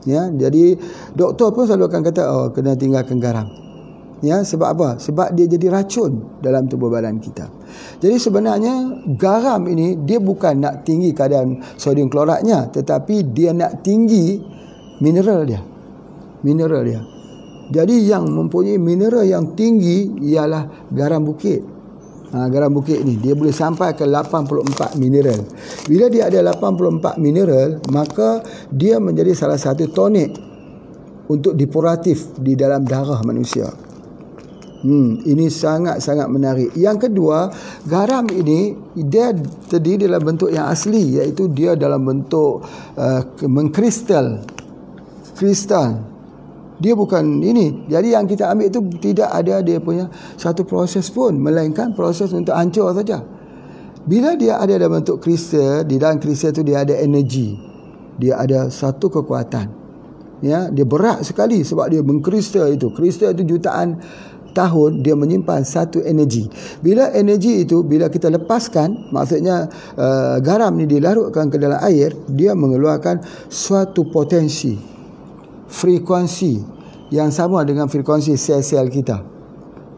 Ya, jadi doktor pun selalu akan kata kena tinggalkan garam. Ya, sebab apa? Sebab dia jadi racun dalam tubuh badan kita. Jadi sebenarnya garam ini dia bukan nak tinggi kadar sodium chloride-nya, tetapi dia nak tinggi mineral dia. Jadi yang mempunyai mineral yang tinggi ialah garam bukit. Garam bukit ni dia boleh sampai ke 84 mineral. Bila dia ada 84 mineral, maka dia menjadi salah satu tonik untuk depuratif di dalam darah manusia. Ini sangat-sangat menarik. Yang kedua, garam ini dia terdiri dalam bentuk yang asli, iaitu dia dalam bentuk mengkristal. Dia bukan ini. Jadi yang kita ambil itu tidak ada dia punya satu proses pun, melainkan proses untuk hancur saja. Bila dia ada dalam bentuk kristal, di dalam kristal itu dia ada energi. Dia ada satu kekuatan. Ya, dia berat sekali sebab dia mengkristal itu. Kristal itu jutaan tahun dia menyimpan satu energi. Bila energi itu bila kita lepaskan, maksudnya garam ni dilarutkan ke dalam air, dia mengeluarkan suatu potensi, frekuensi yang sama dengan frekuensi sel-sel kita.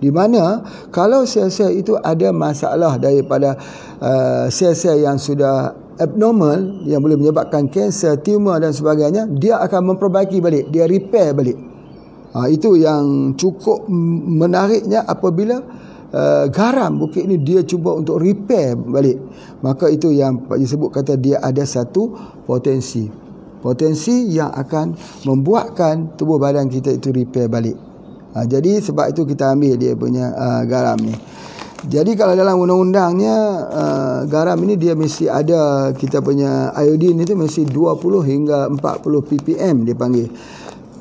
Di mana kalau sel-sel itu ada masalah daripada sel-sel yang sudah abnormal, yang boleh menyebabkan kanser, tumor dan sebagainya, dia akan memperbaiki balik, dia repair balik. Itu yang cukup menariknya apabila garam bukit ni dia cuba untuk repair balik. Maka itu yang Pak Haji sebut, kata dia ada satu potensi yang akan membuatkan tubuh badan kita itu repair balik. Jadi sebab itu kita ambil dia punya garam ni. Jadi kalau dalam undang-undangnya garam ini dia mesti ada, kita punya iodin itu mesti 20 hingga 40 ppm dia panggil.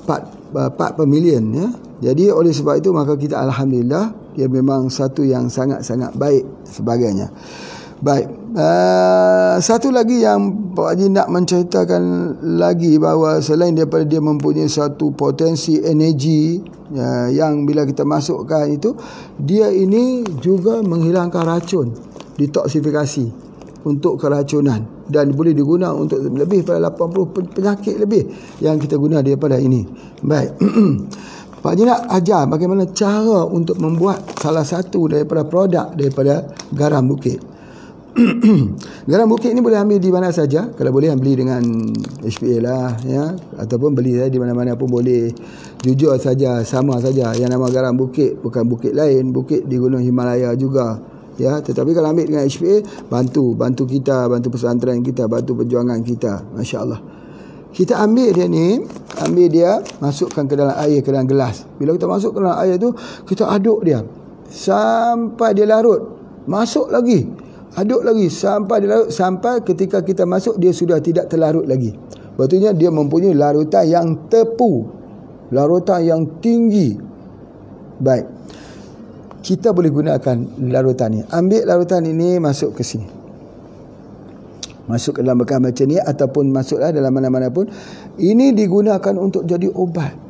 Part per million ya. Jadi oleh sebab itu maka kita alhamdulillah dia memang satu yang sangat-sangat baik sebagainya. Baik, satu lagi yang Pak Haji nak menceritakan lagi, bahawa selain daripada dia mempunyai satu potensi energi yang bila kita masukkan itu, dia ini juga menghilangkan racun, detoksifikasi untuk keracunan, dan boleh digunakan untuk lebih pada 80 penyakit lebih yang kita guna daripada ini. Baik. Pak Haji nak ajar bagaimana cara untuk membuat salah satu daripada produk daripada garam bukit. Garam bukit ni boleh ambil di mana saja. Kalau boleh beli dengan HPA lah ya, ataupun beli di mana-mana pun boleh. Jujur saja, sama saja. Yang nama garam bukit bukan bukit lain, bukit di Gunung Himalaya juga ya. Tetapi kalau ambil dengan HPA, bantu kita, bantu pesantren kita, bantu perjuangan kita. Masya-Allah. Kita ambil dia, masukkan ke dalam air, ke dalam gelas. Bila kita masuk ke dalam air tu, kita aduk dia sampai dia larut. Masuk lagi, aduk lagi sampai dia larut, sampai ketika kita masuk dia sudah tidak terlarut lagi. Betulnya dia mempunyai larutan yang tepu, larutan yang tinggi. Baik, kita boleh gunakan larutan ni. Ambil larutan ini, masuk ke sini, masuk ke dalam bekas macam ni, ataupun masuklah dalam mana-mana pun. Ini digunakan untuk jadi obat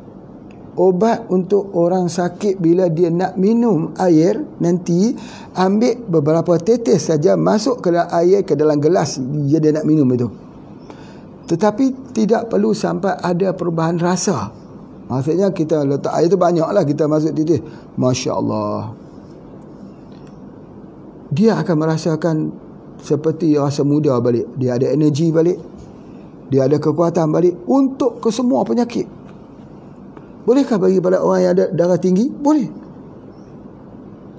untuk orang sakit. Bila dia nak minum air, nanti ambil beberapa tetes saja, masuk ke dalam air, ke dalam gelas dia nak minum itu. Tetapi tidak perlu sampai ada perubahan rasa. Maksudnya kita letak air tu banyaklah, kita masuk tetes, Masya Allah, dia akan merasakan seperti rasa muda balik. Dia ada energi balik, dia ada kekuatan balik untuk ke semua penyakit. Bolehkah bagi pada orang yang ada darah tinggi? Boleh.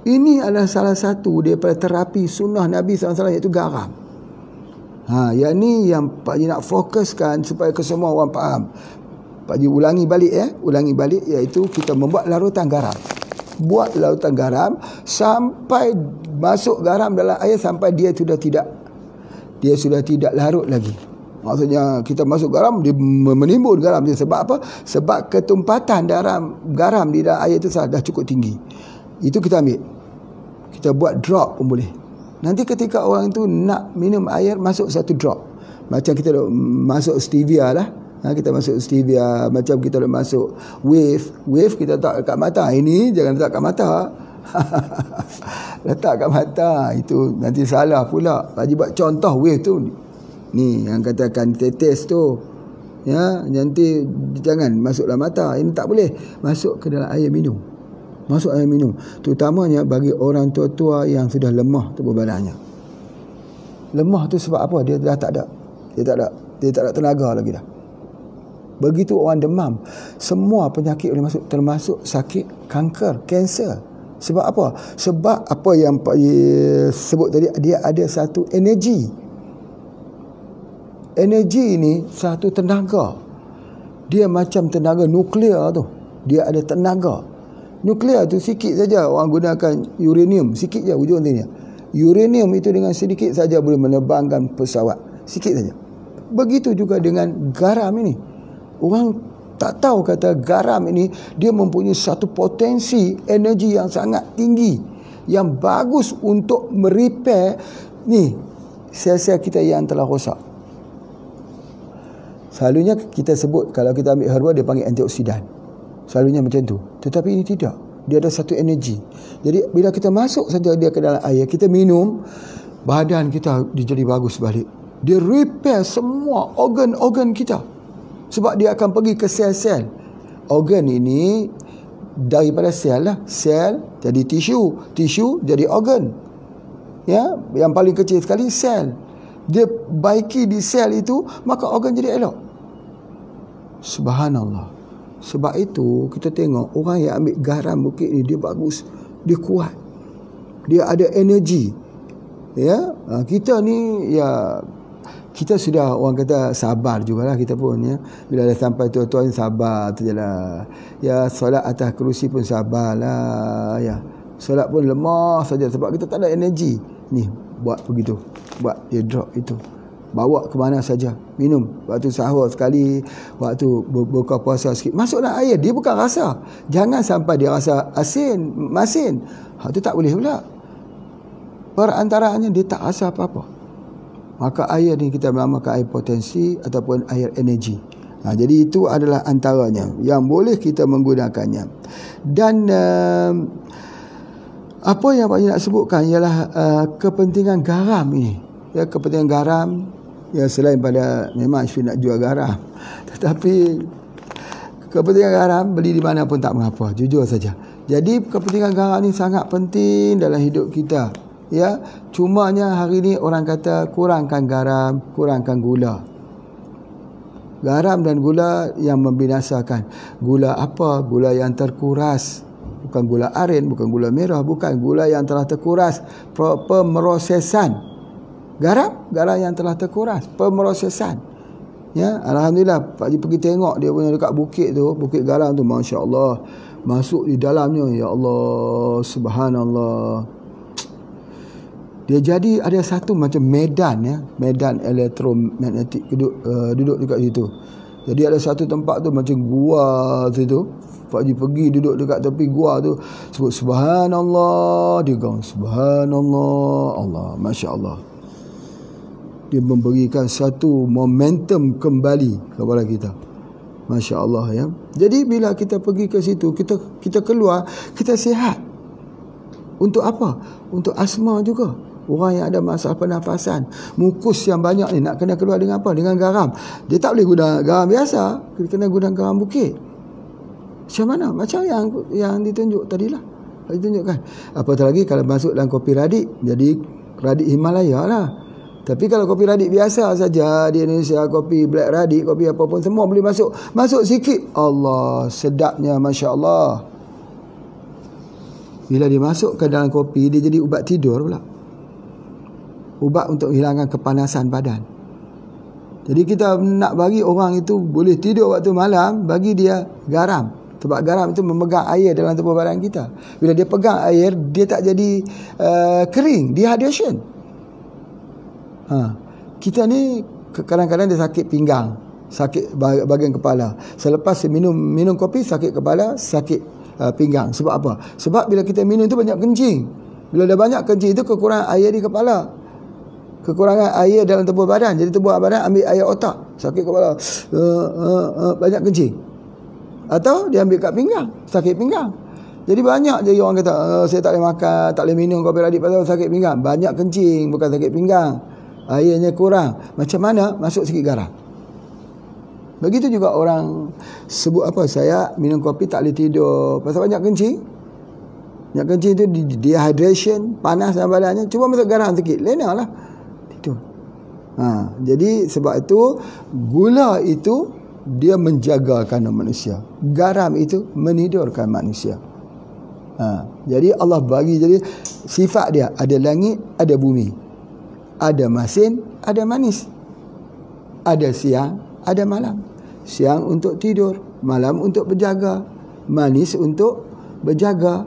Ini adalah salah satu daripada terapi sunnah Nabi SAW, iaitu garam. Yang ni yang Pak Haji nak fokuskan supaya kesemua orang faham. Pak Haji ulangi balik, iaitu kita membuat larutan garam. Buat larutan garam sampai masuk garam dalam air sampai dia sudah tidak larut lagi. Maksudnya kita masuk garam, dia menimbun garam dia. Sebab apa? Sebab ketumpatan garam di dalam air itu dah cukup tinggi. Itu kita ambil, kita buat drop pun boleh. Nanti ketika orang itu nak minum air, masuk satu drop. Macam kita masuk stevia lah. Kita masuk stevia, macam kita masuk wave kita letak kat mata. Ini jangan letak kat mata. Letak kat mata, itu nanti salah pula. Pak Haji buat contoh wave tu. Ni yang katakan tetes tu. Ya, nanti jangan masuk dalam mata. Ini tak boleh. Masuk ke dalam air minum. Terutamanya bagi orang tua-tua yang sudah lemah tubuh badannya. Lemah tu sebab apa? Dia dah tak ada. Dia tak ada tenaga lagi dah. Begitu orang demam, semua penyakit boleh masuk, termasuk sakit kanker, kanser. Sebab apa? Sebab apa yang Pak sebut tadi, dia ada satu energi. Energi ini satu tenaga. Dia macam tenaga nuklear tu. Dia ada tenaga. Nuklear tu sikit saja orang gunakan uranium, sikit je ujung sini. Uranium itu dengan sedikit saja boleh menerbangkan pesawat. Sikit saja. Begitu juga dengan garam ini. Orang tak tahu kata garam ini dia mempunyai satu potensi energi yang sangat tinggi, yang bagus untuk merepair ni sel-sel kita yang telah rosak. Selalunya kita sebut, kalau kita ambil herba dia panggil antioksidan. Selalunya macam tu. Tetapi ini tidak. Dia ada satu energi. Jadi bila kita masuk saja dia ke dalam air, kita minum, badan kita dia jadi bagus balik. Dia repair semua organ-organ kita. Sebab dia akan pergi ke sel-sel. Organ ini daripada sel lah. Sel jadi tisu. Tisu jadi organ. Ya, yang paling kecil sekali sel. Dia baiki di sel itu, maka organ jadi elok. Subhanallah. Sebab itu kita tengok orang yang ambil garam bukit ni, dia bagus, dia kuat, dia ada energi. Ya, kita ni ya, kita sudah orang kata sabar jugalah kita pun ya. Bila dah sampai tua-tua ni sabar tu jelah. Ya, solat atas kerusi pun sabarlah ya. Solat pun lemah saja sebab kita tak ada energi. Ni buat begitu, buat dia drop itu. Bawa ke mana saja, minum waktu sahur sekali, waktu buka puasa sikit, masuk dalam air. Dia bukan rasa, jangan sampai dia rasa masin. Itu tak boleh pula. Perantaranya dia tak rasa apa-apa. Maka air ni kita menamakan air potensi ataupun air energi. Jadi itu adalah antaranya yang boleh kita menggunakannya. Dan apa yang Pak Haji nak sebutkan ialah kepentingan garam ini. Ya, kepentingan garam. Ya, selain pada memang Syifri nak jual garam, tetapi kepentingan garam beli di mana pun tak mengapa, jujur saja. Jadi kepentingan garam ni sangat penting dalam hidup kita. Ya, cumanya hari ni orang kata kurangkan garam, kurangkan gula. Garam dan gula yang membinasakan. Gula apa? Gula yang terkuras. Bukan gula aren, bukan gula merah, bukan gula yang telah terkuras. Pemrosesan. Garam yang telah terkuras, pemrosesan. Ya, alhamdulillah Pak Haji pergi tengok dia punya dekat bukit tu, bukit garam tu, masya-Allah. Masuk di dalamnya, ya Allah, subhanallah. Dia jadi ada satu macam medan ya, medan elektromagnetik duduk dekat situ. Jadi ada satu tempat tu macam gua situ. Pak Haji pergi duduk dekat tepi gua tu, sebut subhanallah, dia gaung subhanallah, Allah, masya-Allah. Dia memberikan satu momentum kembali kepada kita. Masya Allah ya. Jadi bila kita pergi ke situ, kita keluar, kita sihat. Untuk apa? Untuk asma juga. Orang yang ada masalah pernafasan, mukus yang banyak ni nak kena keluar dengan apa? Dengan garam. Dia tak boleh guna garam biasa, dia kena guna garam bukit. Macam mana? Macam yang ditunjuk tadilah. Ditunjukkan. Apatah lagi kalau masuk dalam kopi radik, jadi radik Himalaya lah. Tapi kalau kopi radik biasa saja di Indonesia, kopi black radik, kopi apa pun semua boleh masuk. Masuk sikit, Allah, sedapnya, Masya Allah. Bila dia masuk ke dalam kopi, dia jadi ubat tidur pula. Ubat untuk hilangkan kepanasan badan. Jadi kita nak bagi orang itu boleh tidur waktu malam, bagi dia garam. Sebab garam itu memegang air dalam tubuh badan kita. Bila dia pegang air, dia tak jadi kering, dehydration. Kita ni kadang-kadang dia sakit pinggang, sakit bahagian kepala. Selepas minum kopi, sakit kepala, sakit pinggang. Sebab apa? Sebab bila kita minum tu banyak kencing. Bila dah banyak kencing itu kekurangan air di kepala, kekurangan air dalam tubuh badan. Jadi tubuh badan ambil air otak, sakit kepala, banyak kencing. Atau dia ambil kat pinggang, sakit pinggang. Jadi banyak je orang kata, saya tak boleh makan, tak boleh minum kopi radik pasal sakit pinggang. Banyak kencing, bukan sakit pinggang. Airnya kurang. Macam mana? Masuk sikit garam. Begitu juga orang sebut apa, saya minum kopi tak boleh tidur pasal banyak kencing. Banyak kencing tu dehydration, panas dalam badannya. Cuba masuk garam sikit, lena lah tidur. Jadi sebab itu gula itu dia menjagakan manusia, garam itu menidurkan manusia. Jadi Allah bagi, jadi sifat dia ada langit, ada bumi, ada masin, ada manis, ada siang, ada malam. Siang untuk tidur, malam untuk berjaga, manis untuk berjaga,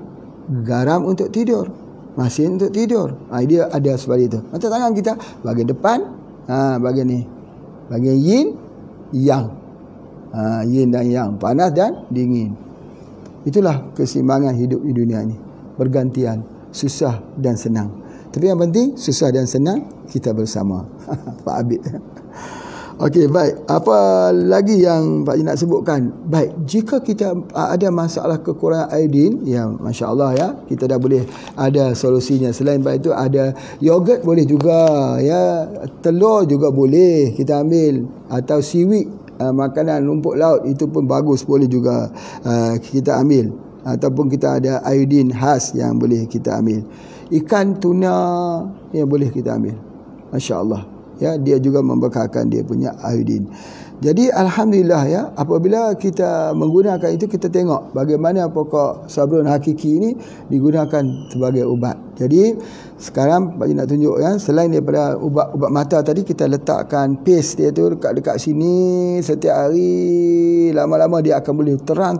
garam untuk tidur, masin untuk tidur. Dia ada seperti itu. Macam tangan kita, bahagian depan, bahagian ni, bahagian yin, yang, yin dan yang, panas dan dingin. Itulah keseimbangan hidup di dunia ini, bergantian, susah dan senang. Tapi yang penting, susah dan senang kita bersama. Pak Abid. Okey, baik. Apa lagi yang Pak Haji nak sebutkan? Baik, jika kita ada masalah kekurangan iodin, ya Masya Allah ya, kita dah boleh ada solusinya. Selain daripada itu, ada yogurt boleh juga, ya, telur juga boleh kita ambil, atau seaweed, makanan rumput laut itu pun bagus, boleh juga kita ambil. Ataupun kita ada iodin khas yang boleh kita ambil. Ikan tuna yang boleh kita ambil. Masya Allah. Ya, dia juga membekalkan dia punya iodin. Jadi alhamdulillah ya, apabila kita menggunakan itu, kita tengok bagaimana pokok sabrun hakiki ini digunakan sebagai ubat. Jadi sekarang Pak Haji nak tunjuk ya, selain daripada ubat mata tadi, kita letakkan paste dia tu dekat sini setiap hari. Lama-lama dia akan boleh terang.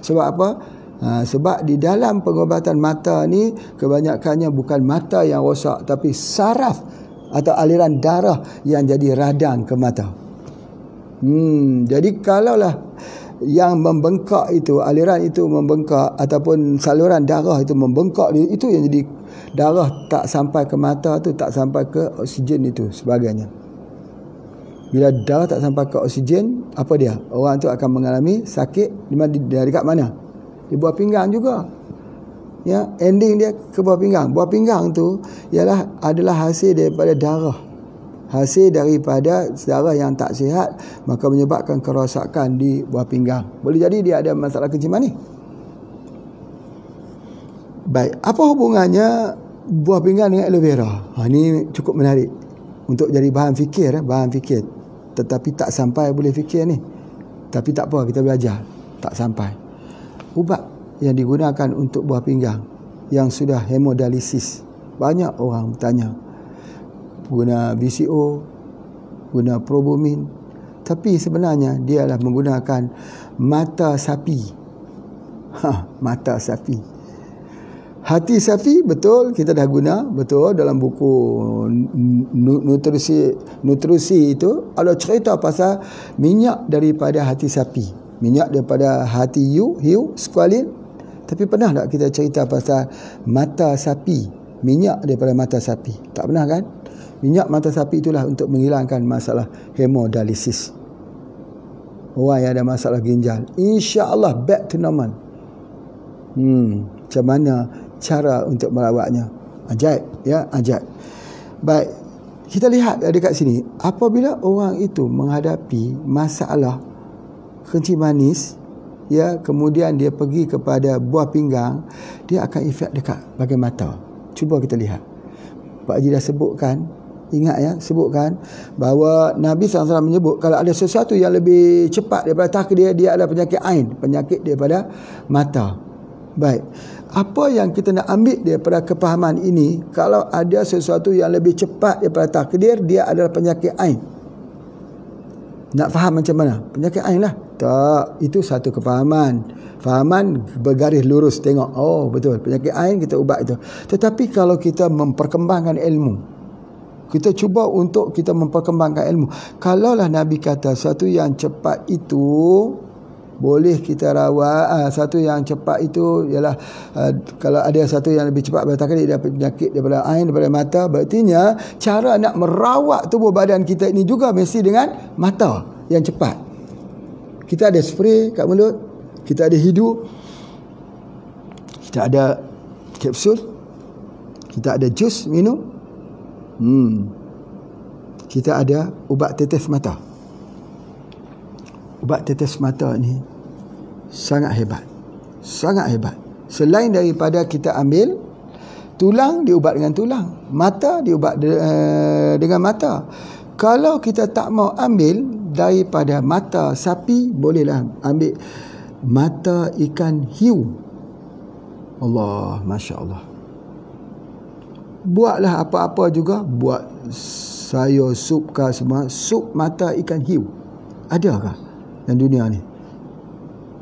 Sebab apa? Sebab di dalam pengobatan mata ni kebanyakannya bukan mata yang rosak, tapi saraf atau aliran darah yang jadi radang ke mata. Jadi kalaulah yang membengkak itu, aliran itu membengkak, ataupun saluran darah itu membengkak, itu yang jadi darah tak sampai ke mata tu, tak sampai ke oksigen itu sebagainya. Bila darah tak sampai ke oksigen, apa dia? Orang tu akan mengalami sakit dekat mana? Di buah pinggang juga. Ya, ending dia ke buah pinggang. Buah pinggang tu adalah hasil daripada darah. Hasil daripada darah yang tak sihat, maka menyebabkan kerosakan di buah pinggang. Boleh jadi dia ada masalah kencing manis. Baik, apa hubungannya buah pinggang dengan aloe vera? Ini cukup menarik untuk jadi bahan fikir, Tetapi tak sampai boleh fikir ni. Tapi tak apa, kita belajar. Tak sampai. Ubat yang digunakan untuk buah pinggang yang sudah hemodialisis, banyak orang bertanya, guna BCO, guna Probumin, tapi sebenarnya dia adalah menggunakan mata sapi. Mata sapi, hati sapi, betul, kita dah guna, betul, dalam buku nutrisi itu ada cerita pasal minyak daripada hati sapi, minyak daripada hati hiu, squalene. Tapi pernah tak kita cerita pasal mata sapi, minyak daripada mata sapi? Tak pernah kan? Minyak mata sapi itulah untuk menghilangkan masalah hemodialisis. Orang yang ada masalah ginjal, insya-Allah back to normal. Macam mana cara untuk merawatnya? Ajaib, ya, ajaib. Baik, kita lihat dekat sini, apabila orang itu menghadapi masalah kencing manis, ya, kemudian dia pergi kepada buah pinggang, dia akan efek dekat bahagian mata. Cuba kita lihat. Pak Haji dah sebutkan Ingat ya, sebutkan bahawa Nabi SAW menyebut kalau ada sesuatu yang lebih cepat daripada takdir, dia adalah penyakit ain, penyakit daripada mata. Baik, apa yang kita nak ambil daripada kepahaman ini? Kalau ada sesuatu yang lebih cepat daripada takdir, dia adalah penyakit ain. Nak faham macam mana? Penyakit ain lah. Tak, itu satu kefahaman. Fahaman bergaris lurus, tengok, oh betul, penyakit ain kita ubat itu. Tetapi kalau kita memperkembangkan ilmu, kita cuba untuk kita memperkembangkan ilmu. Kalaulah Nabi kata satu yang cepat itu boleh kita rawat, satu yang cepat itu ialah kalau ada satu yang lebih cepat bertakdir daripada penyakit daripada ain, daripada mata, berartinya cara nak merawat tubuh badan kita ini juga mesti dengan mata yang cepat. Kita ada spray kat mulut, kita ada hidung, kita ada kapsul, kita ada jus minum, kita ada ubat tetes mata. Ubat tetes mata ni sangat hebat, sangat hebat. Selain daripada kita ambil tulang, diubat dengan tulang, mata diubat dengan mata. Kalau kita tak mau ambil daripada mata sapi, bolehlah ambil mata ikan hiu. Allah, Masya Allah. Buatlah apa-apa juga, buat sayur, sup kah semua, sup mata ikan hiu. Adakah dalam dunia ni?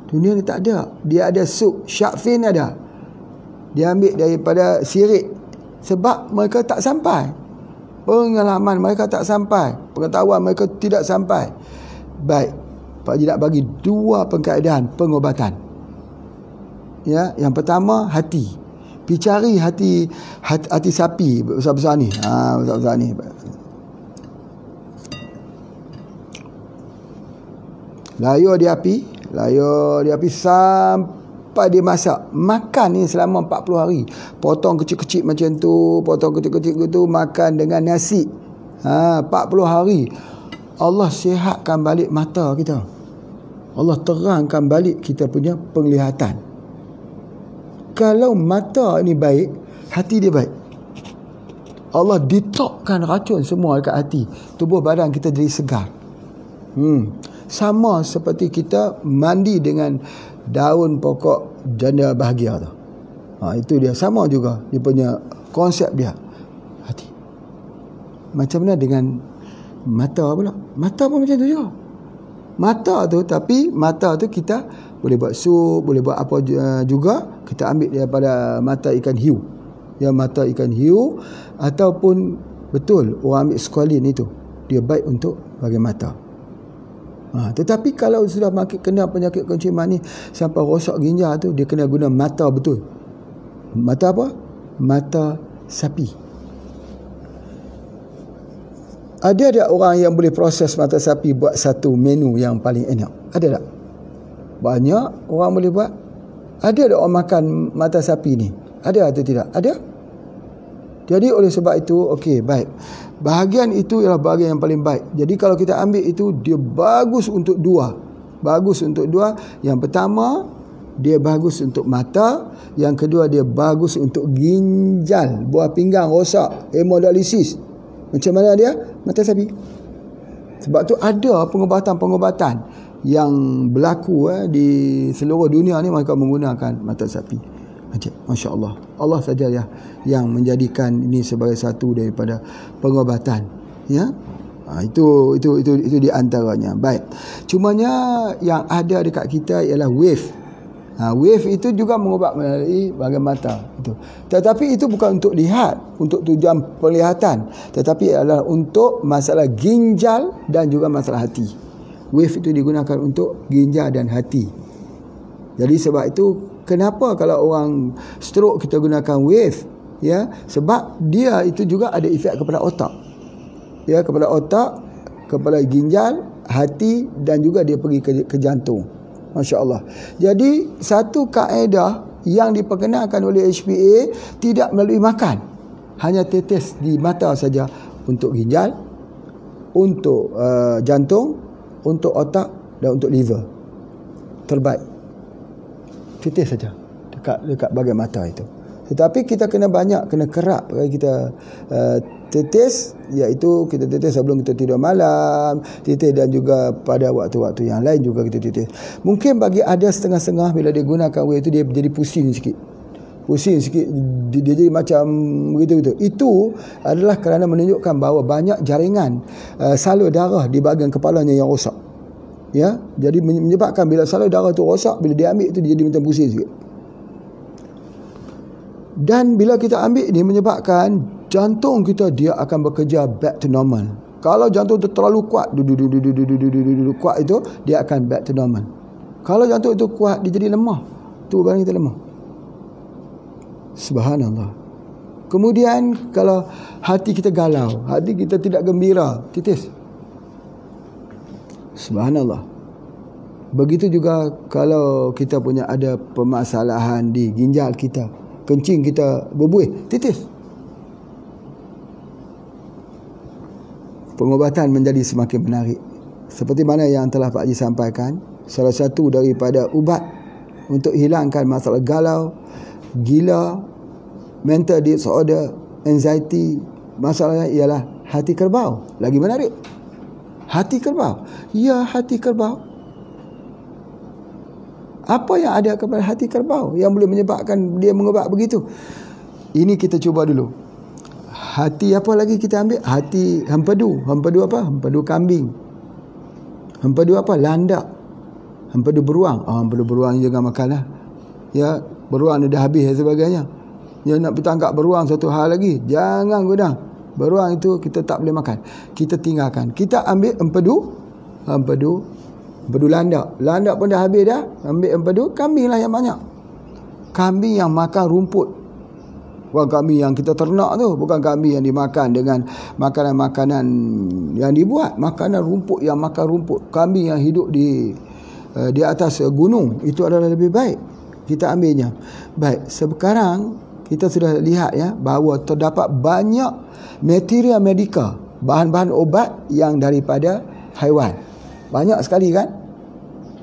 Dunia ni tak ada. Dia ada sup shark fin ada. Dia ambil daripada sirik. Sebab mereka tak sampai. Pengalaman mereka tak sampai. Pengetahuan mereka tidak sampai. Baik, Pak Haji nak bagi dua pengkaedahan pengobatan. Ya, yang pertama hati. Pergi cari hati sapi besar-besar ni. Besar-besar ni. Layar di api sampai dia masak. Makan ni selama 40 hari. Potong kecil-kecil macam tu, potong kecil-kecil tu, makan dengan nasi. 40 hari. Allah sihatkan balik mata kita. Allah terangkan balik kita punya penglihatan. Kalau mata ni baik, hati dia baik. Allah ditokkan racun semua dekat hati. Tubuh badan kita jadi segar. Sama seperti kita mandi dengan daun pokok janda bahagia tu. Itu dia, sama juga dia punya konsep dia. Hati. Macam mana dengan mata pula? Mata pun macam tu juga. Mata tu, tapi mata tu kita boleh buat sup, boleh buat apa juga. Kita ambil daripada mata ikan hiu. Ya, mata ikan hiu, ataupun betul orang ambil squalene itu, dia baik untuk bagi mata. Tetapi kalau sudah kena penyakit kenciman ni sampai rosak ginjal tu, dia kena guna mata betul. Mata apa? Mata sapi. Ada tak orang yang boleh proses mata sapi buat satu menu yang paling enak? Ada tak? Banyak orang boleh buat. Ada tak orang makan mata sapi ni? Ada atau tidak? Ada. Jadi oleh sebab itu, okey, baik. Bahagian itu ialah bahagian yang paling baik. Jadi kalau kita ambil itu, dia bagus untuk dua. Bagus untuk dua. Yang pertama, dia bagus untuk mata. Yang kedua, dia bagus untuk ginjal. Buah pinggang rosak, hemodialisis. Macam mana dia? Mata sapi. Sebab tu ada pengobatan-pengobatan yang berlaku di seluruh dunia ni, mereka menggunakan mata sapi. Masya Allah. Allah saja yang menjadikan ini sebagai satu daripada pengobatan. Ya. Itu di antaranya. Baik. Cumanya yang ada dekat kita ialah wave. Wave itu juga mengubat melalui bahagian mata itu. Tetapi itu bukan untuk lihat, untuk tujuan penglihatan, tetapi adalah untuk masalah ginjal dan juga masalah hati. Wave itu digunakan untuk ginjal dan hati. Jadi sebab itu kenapa kalau orang stroke kita gunakan wave, ya, sebab dia itu juga ada efek kepada otak. Ya, kepada otak, kepada ginjal, hati, dan juga dia pergi ke jantung. Masya Allah. Jadi satu kaedah yang diperkenalkan oleh HPA tidak melalui makan, hanya tetes di mata saja, untuk ginjal, untuk jantung, untuk otak dan untuk liver. Terbaik. Tetes saja dekat bahagian mata itu. Tetapi kita kena kerap kita tetes, iaitu kita tetes sebelum kita tidur malam, tetes dan juga pada waktu-waktu yang lain juga kita tetes. Mungkin bagi ada setengah-setengah bila dia gunakan whey itu dia jadi pusing sikit, dia jadi macam begitu. Itu adalah kerana menunjukkan bahawa banyak jaringan salur darah di bahagian kepalanya yang rosak. Ya, jadi menyebabkan bila salur darah tu rosak, bila dia ambil itu dia jadi macam pusing sikit. Dan bila kita ambil ni menyebabkan jantung kita dia akan bekerja back to normal. Kalau jantung tu terlalu kuat, kuat itu dia akan back to normal. Kalau jantung itu kuat, dia jadi lemah. Tu barang kita lemah. Subhanallah. Kemudian kalau hati kita galau, hati kita tidak gembira, titis. Subhanallah. Begitu juga kalau kita punya ada permasalahan di ginjal kita, kencing kita berbuih, titis. Pengobatan menjadi semakin menarik. Seperti mana yang telah Pak Haji sampaikan, salah satu daripada ubat untuk hilangkan masalah galau, gila, mental disorder, anxiety, masalahnya ialah hati kerbau. Lagi menarik. Hati kerbau. Ya, hati kerbau. Apa yang ada kepada hati kerbau yang boleh menyebabkan dia mengubat begitu? Ini kita cuba dulu. Hati apa lagi kita ambil? Hati hempedu. Hempedu apa? Hempedu kambing. Hempedu apa? Landak. Hempedu beruang. Hempedu beruang juga makanlah. Ya, beruang dah habis dan sebagainya. Ya, nak pergi tangkap beruang satu hal lagi. Jangan guna. Beruang itu kita tak boleh makan. Kita tinggalkan. Kita ambil empedu landak. Landak pun dah habis dah. Ambil empedu, kambing lah yang banyak. Kambing yang makan rumput. Bukan kambing yang kita ternak tu. Bukan kambing yang dimakan dengan makanan-makanan yang dibuat. Makanan rumput yang makan rumput. Kambing yang hidup di atas gunung. Itu adalah lebih baik. Kita ambilnya. Baik, sekarang kita sudah lihat ya bahawa terdapat banyak material medika, bahan-bahan obat yang daripada haiwan. Banyak sekali kan?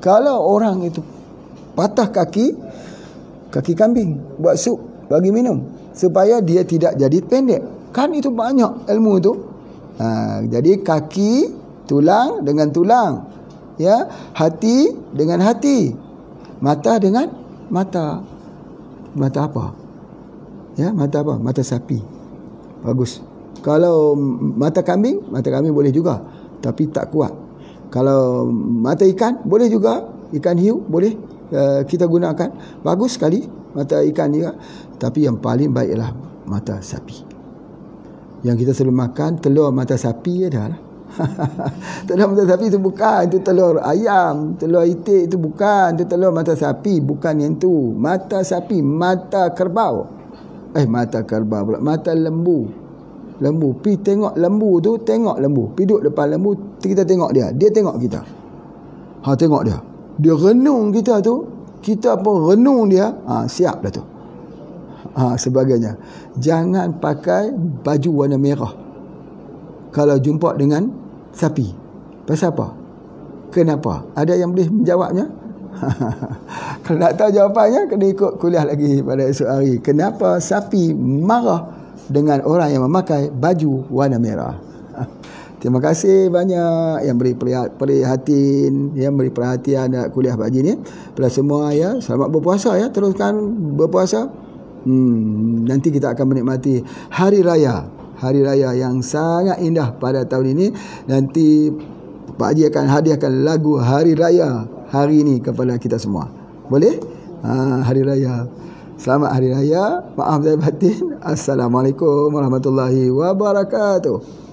Kalau orang itu patah kaki kambing buat sup bagi minum supaya dia tidak jadi pendek. Kan itu banyak ilmu itu. Jadi kaki, tulang dengan tulang. Ya, hati dengan hati. Mata dengan mata. Mata apa? Ya, mata apa? Mata sapi. Bagus. Kalau mata kambing boleh juga, tapi tak kuat. Kalau mata ikan boleh juga, ikan hiu boleh kita gunakan. Bagus sekali mata ikan juga, tapi yang paling baik ialah mata sapi. Yang kita selalu makan telur mata sapi adalah telur mata sapi itu bukan, itu telur ayam, telur itik itu bukan, itu telur mata sapi, bukan yang tu. Mata sapi, mata kerbau. Mata kerbau pula, mata lembu. Lembu, pi tengok lembu tu, tengok lembu. Pi duduk depan lembu, kita tengok dia. Dia tengok kita. Tengok dia. Dia renung kita tu, kita pun renung dia. Siap dah tu. Sebagainya. Jangan pakai baju warna merah kalau jumpa dengan sapi. Pasal apa? Kenapa? Ada yang boleh menjawabnya? Kalau nak tahu jawapannya, kena ikut kuliah lagi pada esok hari. Kenapa sapi marah dengan orang yang memakai baju warna merah? Terima kasih banyak yang beri perhatian, dalam kuliah Pak Haji ni. Pada semua ya, selamat berpuasa ya. Teruskan berpuasa. Nanti kita akan menikmati hari raya yang sangat indah pada tahun ini. Nanti Pak Haji akan hadiahkan lagu hari raya hari ini kepada kita semua. Boleh? Hari raya. Selamat hari raya. Maaf saya batin. Assalamualaikum warahmatullahi wabarakatuh.